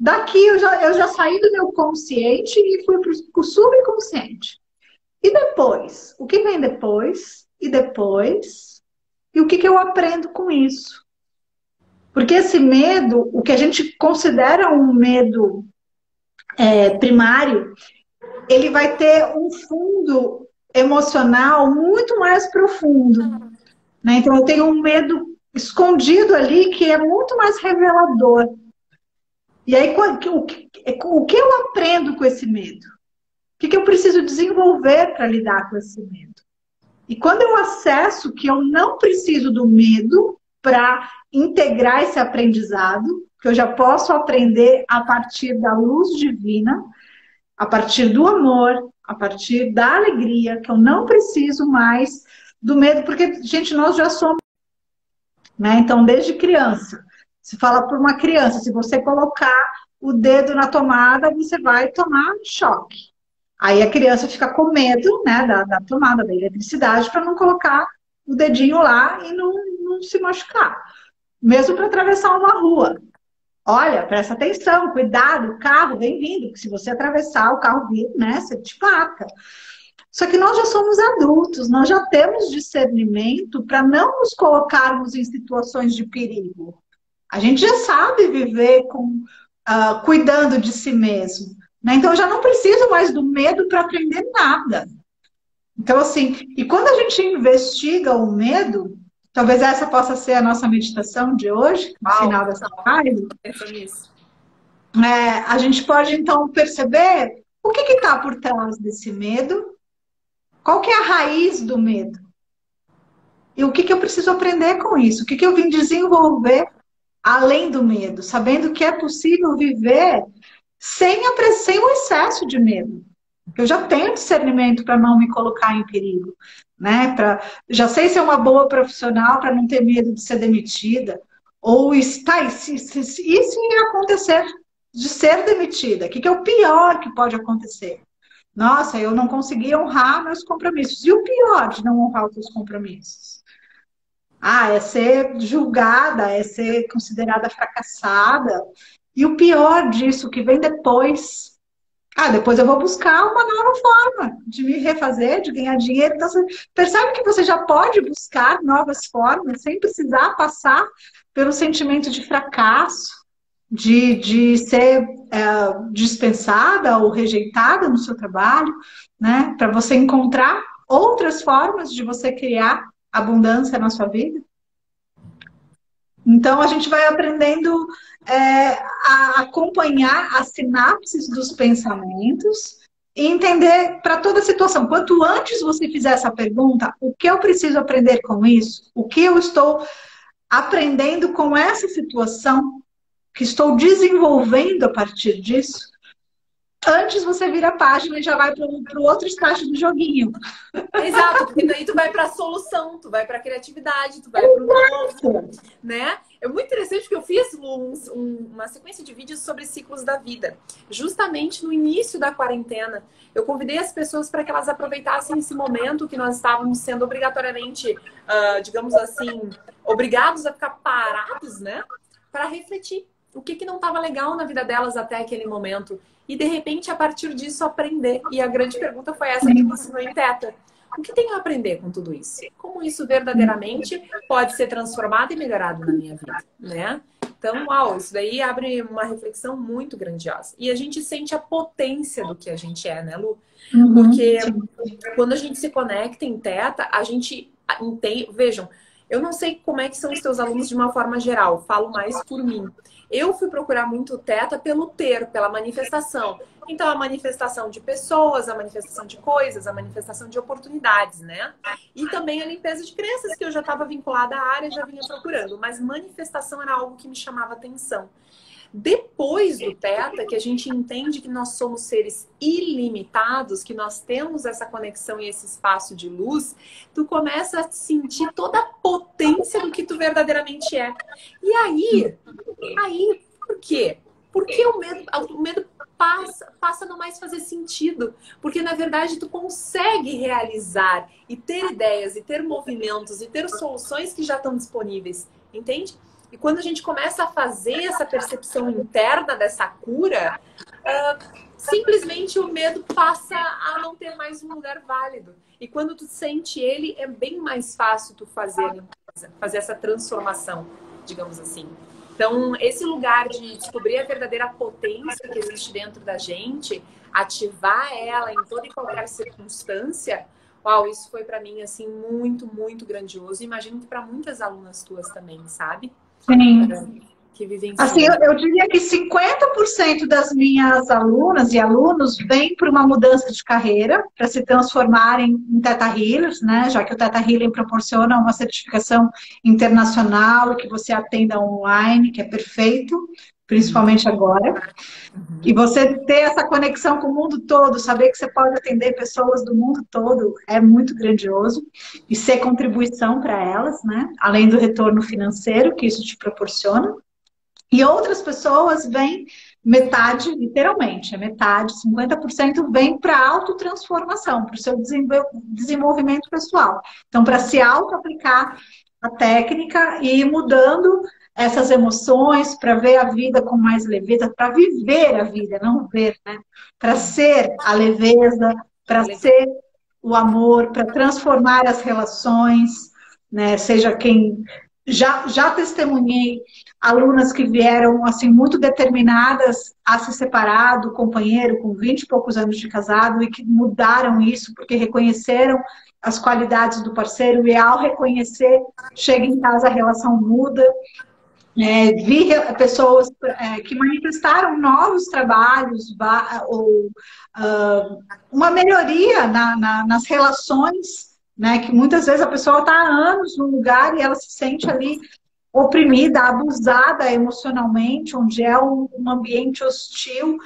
Daqui eu já saí do meu consciente e fui para o subconsciente. E depois? O que vem depois? E depois? E o que eu aprendo com isso? Porque esse medo, o que a gente considera um medo primário, ele vai ter um fundo emocional muito mais profundo. Né? Então eu tenho um medo escondido ali que é muito mais revelador. E aí, o que eu aprendo com esse medo? O que eu preciso desenvolver para lidar com esse medo? E quando eu acesso que eu não preciso do medo para integrar esse aprendizado, que eu já posso aprender a partir da luz divina, a partir do amor, a partir da alegria, que eu não preciso mais do medo, porque, gente, nós já somos, né? Então, desde criança, se fala para uma criança, se você colocar o dedo na tomada, você vai tomar choque. Aí a criança fica com medo, né, da tomada da eletricidade para não colocar o dedinho lá e não se machucar. Mesmo para atravessar uma rua. Olha, presta atenção, cuidado, o carro vem vindo, porque se você atravessar, o carro vir, né, você te mata. Só que nós já somos adultos, nós já temos discernimento para não nos colocarmos em situações de perigo. A gente já sabe viver cuidando de si mesmo. Né? Então, eu já não preciso mais do medo para aprender nada. Então, assim, e quando a gente investiga o medo, talvez essa possa ser a nossa meditação de hoje, no final dessa live, a gente pode, então, perceber o que está por trás desse medo, qual que é a raiz do medo, e o que eu preciso aprender com isso, o que eu vim desenvolver além do medo, sabendo que é possível viver sem o excesso de medo. Eu já tenho discernimento para não me colocar em perigo, né? Já sei ser uma boa profissional para não ter medo de ser demitida. Ou e se acontecer de ser demitida, o que é o pior que pode acontecer? Nossa, eu não consegui honrar meus compromissos. E o pior de não honrar os seus compromissos? É ser julgada, é ser considerada fracassada. E o pior disso, que vem depois, Ah, depois eu vou buscar uma nova forma de me refazer, de ganhar dinheiro. Então, você percebe que você já pode buscar novas formas sem precisar passar pelo sentimento de fracasso, de ser dispensada ou rejeitada no seu trabalho, né? Para você encontrar outras formas de você criar abundância na sua vida. Então, a gente vai aprendendo a acompanhar as sinapses dos pensamentos e entender para toda situação. Quanto antes você fizer essa pergunta, o que eu preciso aprender com isso? O que eu estou aprendendo com essa situação? Que estou desenvolvendo a partir disso? Antes você vira a página e já vai para o outro estágio do joguinho. Exato, porque daí tu vai para a solução, tu vai para a criatividade, tu vai para o novo, né? É muito interessante porque eu fiz uma sequência de vídeos sobre ciclos da vida. Justamente no início da quarentena, eu convidei as pessoas para que elas aproveitassem esse momento que nós estávamos sendo obrigatoriamente, digamos assim, obrigados a ficar parados, né? Para refletir o que não estava legal na vida delas até aquele momento. E, de repente, a partir disso, aprender. E a grande pergunta foi essa que você ensinou em Teta. O que tenho a aprender com tudo isso? Como isso verdadeiramente pode ser transformado e melhorado na minha vida, né? Então, uau, isso daí abre uma reflexão muito grandiosa. E a gente sente a potência do que a gente é, né, Lu? Porque quando a gente se conecta em Teta, a gente entende... Vejam, eu não sei como é que são os teus alunos de uma forma geral, falo mais por mim. Eu fui procurar muito o Teta pelo ter, pela manifestação. Então, a manifestação de pessoas, a manifestação de coisas, a manifestação de oportunidades, né? E também a limpeza de crenças, que eu já estava vinculada à área, já vinha procurando. Mas manifestação era algo que me chamava atenção. Depois do Teta, que a gente entende que nós somos seres ilimitados, que nós temos essa conexão e esse espaço de luz, tu começa a sentir toda a potência do que tu verdadeiramente é. E aí, por quê? Porque o medo passa a não mais fazer sentido. Porque, na verdade, tu consegue realizar e ter ideias, e ter movimentos, e ter soluções que já estão disponíveis. Entende? E quando a gente começa a fazer essa percepção interna dessa cura, simplesmente o medo passa a não ter mais um lugar válido. E quando tu sente ele, é bem mais fácil tu fazer essa transformação, digamos assim. Então, esse lugar de descobrir a verdadeira potência que existe dentro da gente, ativar ela em toda e qualquer circunstância, uau, isso foi para mim, assim, muito, muito grandioso. Imagino que para muitas alunas tuas também, sabe? Sim. Que vivem Assim, eu diria que 50% das minhas alunas e alunos vêm por uma mudança de carreira, para se transformarem em Theta Healers, né? Já que o Theta Healing proporciona uma certificação internacional e que você atenda online, que é perfeito, principalmente agora. E você ter essa conexão com o mundo todo, saber que você pode atender pessoas do mundo todo, é muito grandioso. E ser contribuição para elas, né? Além do retorno financeiro que isso te proporciona. E outras pessoas vêm, metade, literalmente, é metade, 50% vem para a autotransformação, para o seu desenvolvimento pessoal. Então, para se auto-aplicar a técnica e ir mudando essas emoções, para ver a vida com mais leveza, para viver a vida, não ver, né? Para ser a leveza, para ser o amor, para transformar as relações, né? Seja quem... Já testemunhei alunas que vieram assim muito determinadas a se separar do companheiro com 20 e poucos anos de casado e que mudaram isso porque reconheceram as qualidades do parceiro e ao reconhecer, chega em casa, a relação muda. Vi pessoas que manifestaram novos trabalhos ou uma melhoria nas relações, né? Que muitas vezes a pessoa está há anos no lugar e ela se sente ali oprimida, abusada emocionalmente, onde é um ambiente hostil,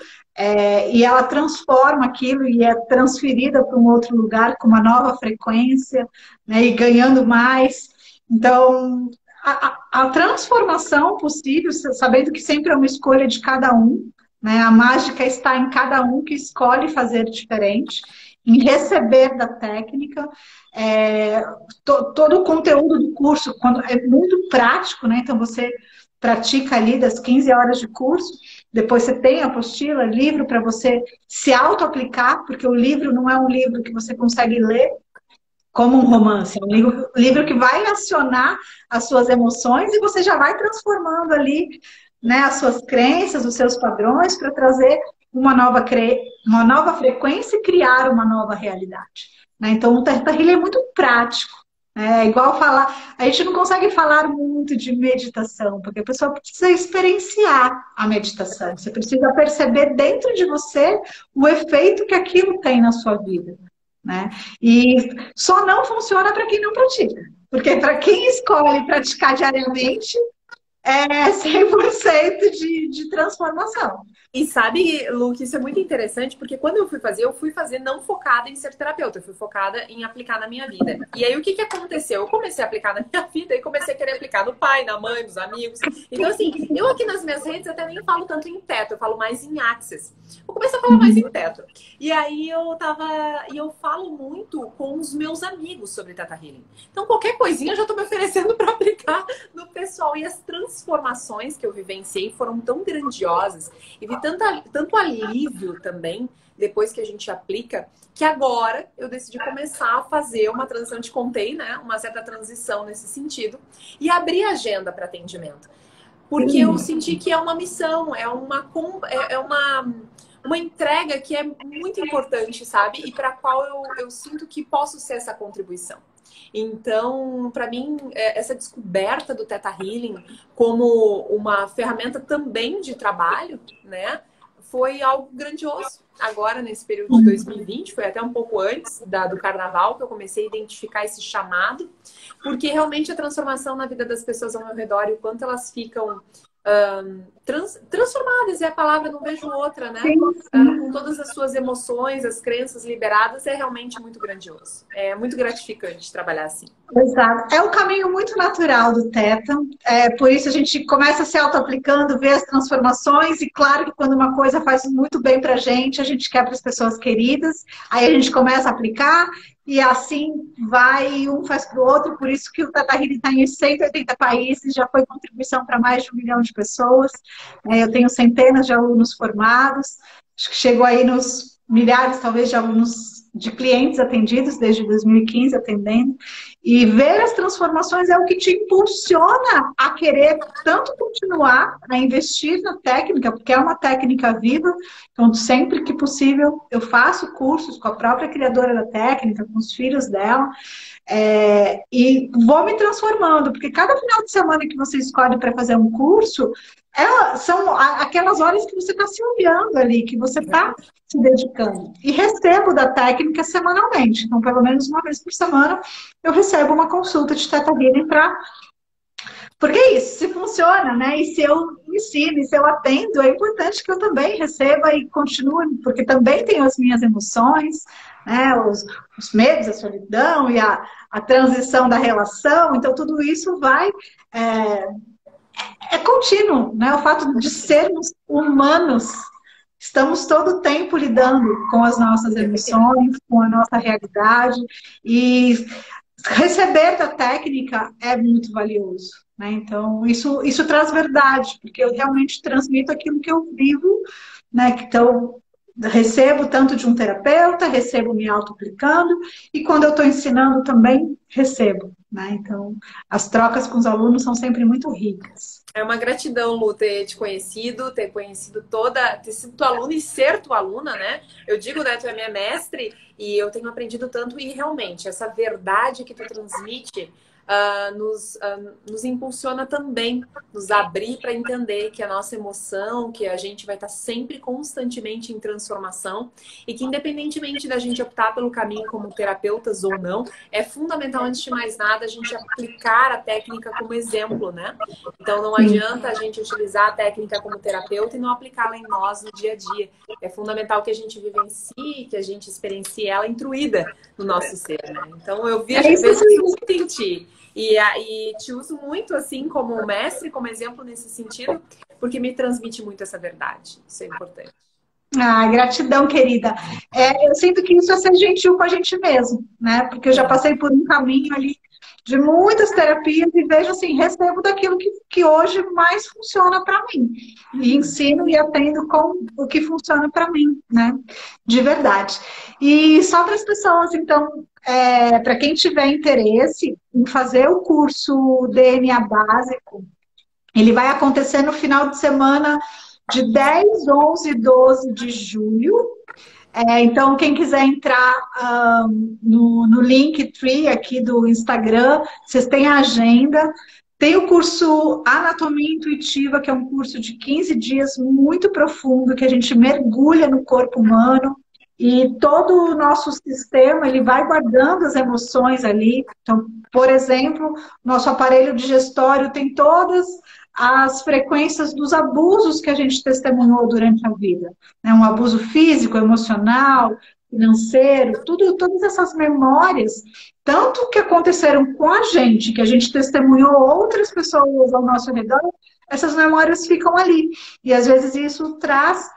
e ela transforma aquilo e é transferida para um outro lugar com uma nova frequência, né, e ganhando mais. Então, a transformação possível, sabendo que sempre é uma escolha de cada um, né, a mágica está em cada um que escolhe fazer diferente, em receber da técnica, todo o conteúdo do curso é muito prático, né? Então você pratica ali das 15 horas de curso, Depois você tem a apostila, livro para você se auto-aplicar, porque o livro não é um livro que você consegue ler como um romance, é um livro que vai acionar as suas emoções e você já vai transformando ali, né, as suas crenças, os seus padrões para trazer uma nova frequência e criar uma nova realidade. Né? Então, o Theta Healing é muito prático. É igual falar, a gente não consegue falar muito de meditação, porque a pessoa precisa experienciar a meditação. Você precisa perceber dentro de você o efeito que aquilo tem na sua vida. Né? E só não funciona para quem não pratica. Porque para quem escolhe praticar diariamente, é 100% de transformação. E sabe, Lu, que isso é muito interessante, porque quando eu fui fazer não focada em ser terapeuta, eu fui focada em aplicar na minha vida. E aí, o que aconteceu? Eu comecei a aplicar na minha vida e comecei a querer aplicar no pai, na mãe, nos amigos. Então, assim, eu aqui nas minhas redes até nem falo tanto em teto, eu falo mais em access. Eu comecei a falar mais em teto. E aí, eu falo muito com os meus amigos sobre Theta Healing. Então, qualquer coisinha eu já tô me oferecendo para aplicar no pessoal. E as transformações que eu vivenciei foram tão grandiosas. E vi tanto alívio também, depois que a gente aplica, que agora eu decidi começar a fazer uma transição, te contei, né? Uma certa transição nesse sentido, e abrir agenda para atendimento. Porque eu senti que é uma missão, é uma entrega que é muito importante, sabe? E para a qual eu sinto que posso ser essa contribuição. Então, para mim, essa descoberta do Theta Healing como uma ferramenta também de trabalho, né, foi algo grandioso. Agora, nesse período de 2020, foi até um pouco antes do carnaval que eu comecei a identificar esse chamado, porque realmente a transformação na vida das pessoas ao meu redor e o quanto elas ficam transformadas, é a palavra, não vejo outra, né? Com todas as suas emoções, as crenças liberadas, é realmente muito grandioso. É muito gratificante trabalhar assim. Exato. É um caminho muito natural do Theta. Por isso a gente começa se auto-aplicando, vê as transformações, e claro que quando uma coisa faz muito bem pra gente, a gente quer para as pessoas queridas, aí a gente começa a aplicar, e assim vai, um faz para o outro, por isso que o Theta Healing está em 180 países, já foi contribuição para mais de 1 milhão de pessoas. Eu tenho centenas de alunos formados, acho que chegou aí nos milhares, talvez, de alunos, de clientes atendidos, desde 2015 atendendo, e ver as transformações é o que te impulsiona a querer tanto continuar a investir na técnica, porque é uma técnica viva, então sempre que possível eu faço cursos com a própria criadora da técnica, com os filhos dela, e vou me transformando, porque cada final de semana que você escolhe para fazer um curso, são aquelas horas que você está se olhando ali, que você está se dedicando. E recebo da técnica semanalmente. Então, pelo menos uma vez por semana, eu recebo uma consulta de Theta Healing para... Porque é isso, se funciona, né? E se eu ensino, e se eu atendo, é importante que eu também receba e continue, porque também tenho as minhas emoções, né? Os medos, a solidão e a transição da relação. Então, tudo isso vai... É contínuo, né? O fato de sermos humanos, estamos todo o tempo lidando com as nossas emoções, com a nossa realidade, e receber da técnica é muito valioso, né? Então, isso traz verdade, porque eu realmente transmito aquilo que eu vivo, né? Então, recebo tanto de um terapeuta, recebo me auto-aplicando, e quando eu estou ensinando também, recebo, né? Então, as trocas com os alunos são sempre muito ricas. É uma gratidão, Lu, ter te conhecido, ter sido tua aluna e ser tua aluna, né? Eu digo, né, tu é minha mestre e eu tenho aprendido tanto, e realmente essa verdade que tu transmite nos impulsiona também, nos abrir para entender que a nossa emoção, que a gente vai estar sempre constantemente em transformação, e que independentemente da gente optar pelo caminho como terapeutas ou não, é fundamental, antes de mais nada, a gente aplicar a técnica como exemplo, né? Então não adianta a gente utilizar a técnica como terapeuta e não aplicá-la em nós no dia a dia. É fundamental que a gente vivencie, que a gente experiencie ela intruída no nosso ser, né? Então eu vejo muito em ti. E te uso muito assim como mestre, como exemplo nesse sentido, porque me transmite muito essa verdade. Isso é importante. Gratidão, querida. Eu sinto que isso é ser gentil com a gente mesmo, né? Porque eu já passei por um caminho ali de muitas terapias e vejo assim, recebo daquilo que hoje mais funciona para mim. E ensino e aprendo com o que funciona para mim, né? De verdade. E só para as pessoas, então, para quem tiver interesse em fazer o curso DNA básico, ele vai acontecer no final de semana de 10, 11 e 12 de julho. Então, quem quiser entrar no Linktree aqui do Instagram, vocês têm a agenda. Tem o curso Anatomia Intuitiva, que é um curso de 15 dias muito profundo, que a gente mergulha no corpo humano e todo o nosso sistema, ele vai guardando as emoções ali. Então, por exemplo, nosso aparelho digestório tem todas as frequências dos abusos que a gente testemunhou durante a vida, né? Um abuso físico, emocional, financeiro, tudo, todas essas memórias, tanto que aconteceram com a gente, que a gente testemunhou outras pessoas ao nosso redor, essas memórias ficam ali. E às vezes isso traz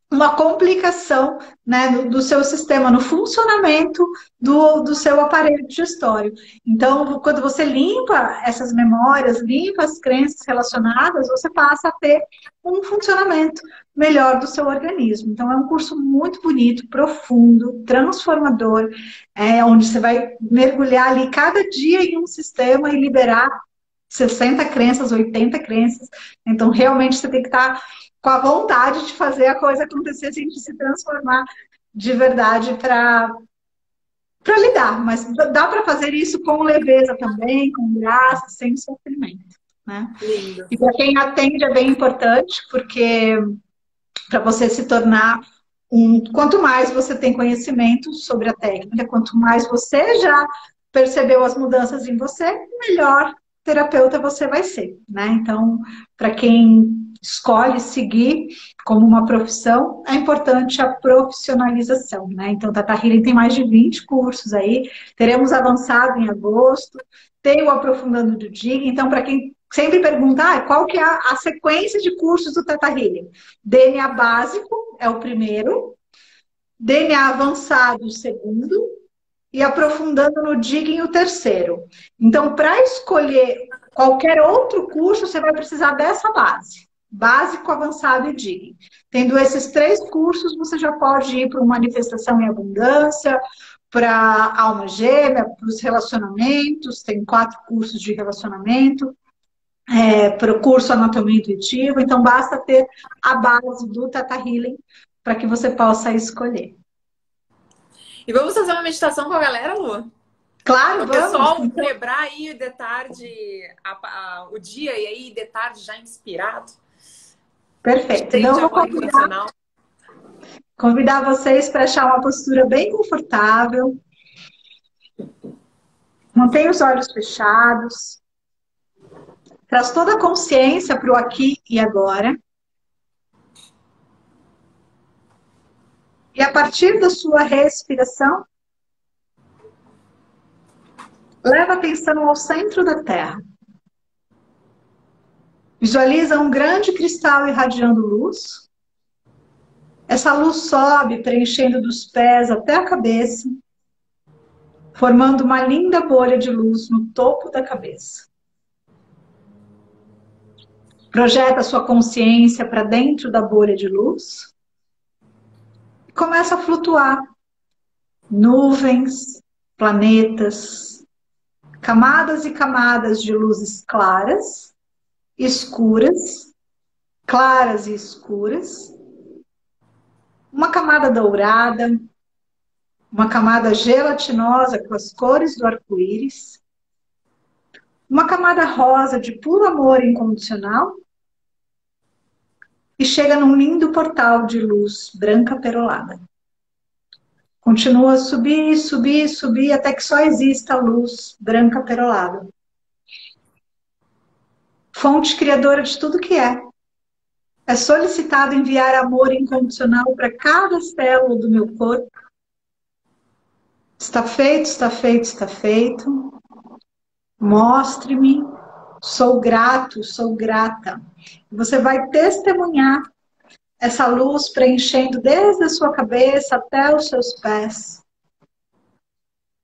uma complicação, né, do seu sistema, no funcionamento do seu aparelho digestório. Então, quando você limpa essas memórias, limpa as crenças relacionadas, você passa a ter um funcionamento melhor do seu organismo. Então, é um curso muito bonito, profundo, transformador, onde você vai mergulhar ali cada dia em um sistema e liberar 60 crenças, 80 crenças. Então, realmente, você tem que estar com a vontade de fazer a coisa acontecer, assim, de se transformar de verdade para lidar. Mas dá para fazer isso com leveza também, com graça, sem sofrimento, né? Lindo. E para quem atende é bem importante, porque para você se tornar quanto mais você tem conhecimento sobre a técnica, quanto mais você já percebeu as mudanças em você, melhor terapeuta você vai ser, né? Então, para quem escolhe seguir como uma profissão, é importante a profissionalização, né? Então, Tata Healing tem mais de 20 cursos aí, teremos avançado em agosto, tem o Aprofundando do Dig, então, para quem sempre pergunta, qual que é a sequência de cursos do Tata Healing? DNA básico é o primeiro, DNA avançado o segundo, e aprofundando no Digging o terceiro. Então, para escolher qualquer outro curso, você vai precisar dessa base. Básico, avançado e Digging. Tendo esses 3 cursos, você já pode ir para uma manifestação em abundância, para alma gêmea, para os relacionamentos, tem 4 cursos de relacionamento, para o curso Anatomia Intuitiva. Então, basta ter a base do Tata Healing para que você possa escolher. E vamos fazer uma meditação com a galera, Lu? Claro, o vamos. pessoal quebrar aí de tarde o dia e aí de tarde já inspirado. Perfeito. Então, eu vou convidar vocês para achar uma postura bem confortável. Mantenha os olhos fechados. Traz toda a consciência para o aqui e agora. E a partir da sua respiração, leva a atenção ao centro da Terra. Visualiza um grande cristal irradiando luz. Essa luz sobe, preenchendo dos pés até a cabeça, formando uma linda bolha de luz no topo da cabeça. Projeta sua consciência para dentro da bolha de luz e começa a flutuar. Nuvens, planetas, camadas e camadas de luzes claras, escuras, claras e escuras, uma camada dourada, uma camada gelatinosa com as cores do arco-íris, uma camada rosa de puro amor incondicional e chega num lindo portal de luz branca perolada. Continua a subir, subir, subir, até que só exista a luz branca perolada. Fonte criadora de tudo que é. É solicitado enviar amor incondicional para cada célula do meu corpo. Está feito, está feito, está feito. Mostre-me. Sou grato, sou grata. Você vai testemunhar essa luz preenchendo desde a sua cabeça até os seus pés.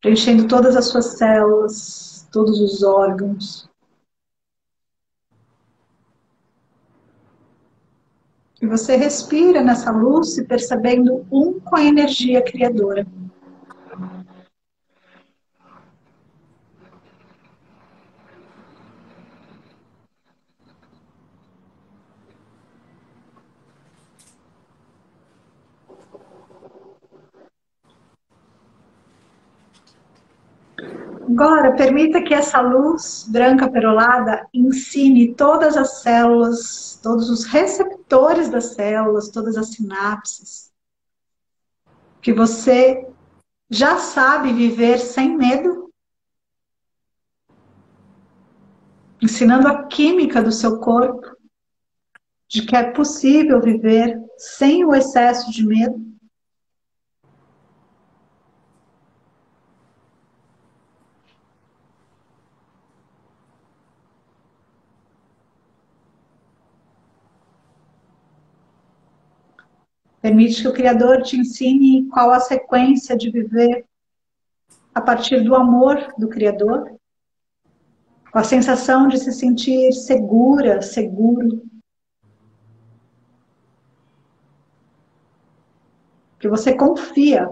Preenchendo todas as suas células. todos os órgãos. E você respira nessa luz, se percebendo um com a energia criadora. Agora, permita que essa luz branca perolada ensine todas as células, todos os receptores das células, todas as sinapses, que você já sabe viver sem medo, ensinando a química do seu corpo, de que é possível viver sem o excesso de medo. Permite que o Criador te ensine qual a sequência de viver a partir do amor do Criador, com a sensação de se sentir segura, seguro. Que você confia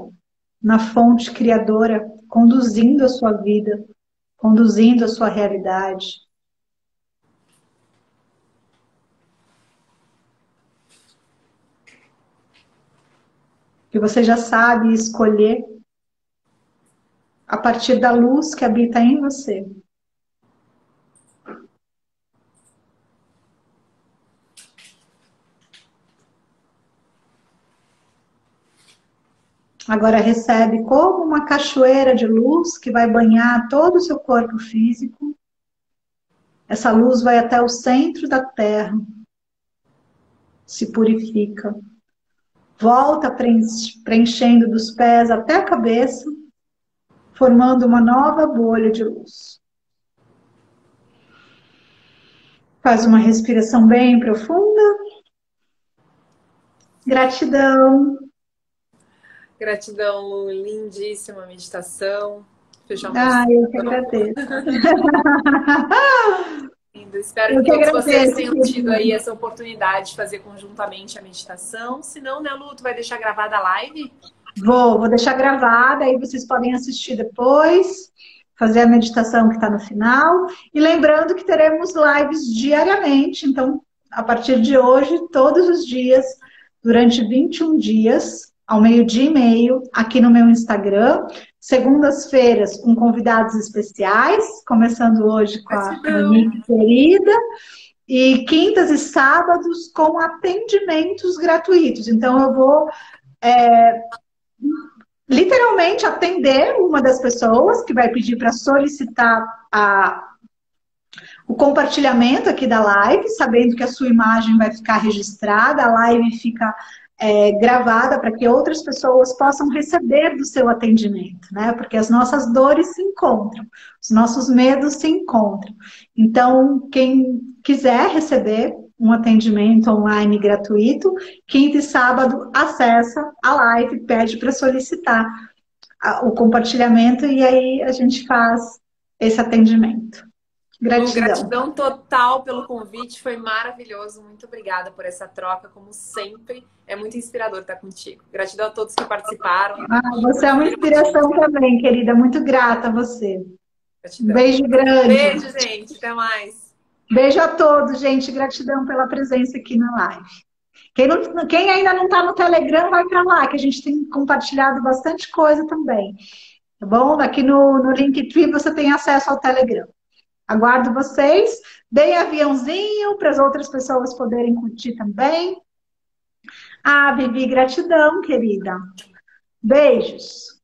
na fonte criadora, conduzindo a sua vida, conduzindo a sua realidade. Que você já sabe escolher a partir da luz que habita em você. Agora recebe como uma cachoeira de luz que vai banhar todo o seu corpo físico. Essa luz vai até o centro da Terra, se purifica, volta preenchendo dos pés até a cabeça, formando uma nova bolha de luz. Faz uma respiração bem profunda. Gratidão. Gratidão, Lu. Lindíssima meditação. Fechamos. Eu que agradeço. Espero que todos vocês tenham tido aí essa oportunidade de fazer conjuntamente a meditação. Se não, né, Lu, tu vai deixar gravada a live? Vou deixar gravada, aí vocês podem assistir depois, fazer a meditação que está no final. E lembrando que teremos lives diariamente, então, a partir de hoje, todos os dias, durante 21 dias, ao 12:30, aqui no meu Instagram. Segundas-feiras com convidados especiais, começando hoje com a Monique querida. E quintas e sábados com atendimentos gratuitos. Então, eu vou literalmente atender uma das pessoas que vai pedir para solicitar o compartilhamento aqui da live, sabendo que a sua imagem vai ficar registrada, a live fica gravada para que outras pessoas possam receber do seu atendimento, né? Porque as nossas dores se encontram, os nossos medos se encontram. Então, quem quiser receber um atendimento online gratuito, quinta e sábado acessa a live, pede para solicitar o compartilhamento e aí a gente faz esse atendimento. Gratidão. Gratidão total pelo convite, foi maravilhoso. Muito obrigada por essa troca, como sempre. É muito inspirador estar contigo. Gratidão a todos que participaram. Você é uma inspiração também, querida. Muito grata a você. Gratidão. Beijo grande. Beijo, gente. Até mais. Beijo a todos, gente. Gratidão pela presença aqui na live. Quem ainda não está no Telegram, vai para lá, que a gente tem compartilhado bastante coisa também. Tá bom? Aqui no Linktree você tem acesso ao Telegram. Aguardo vocês. Deem aviãozinho para as outras pessoas poderem curtir também. Vivi, gratidão, querida. Beijos.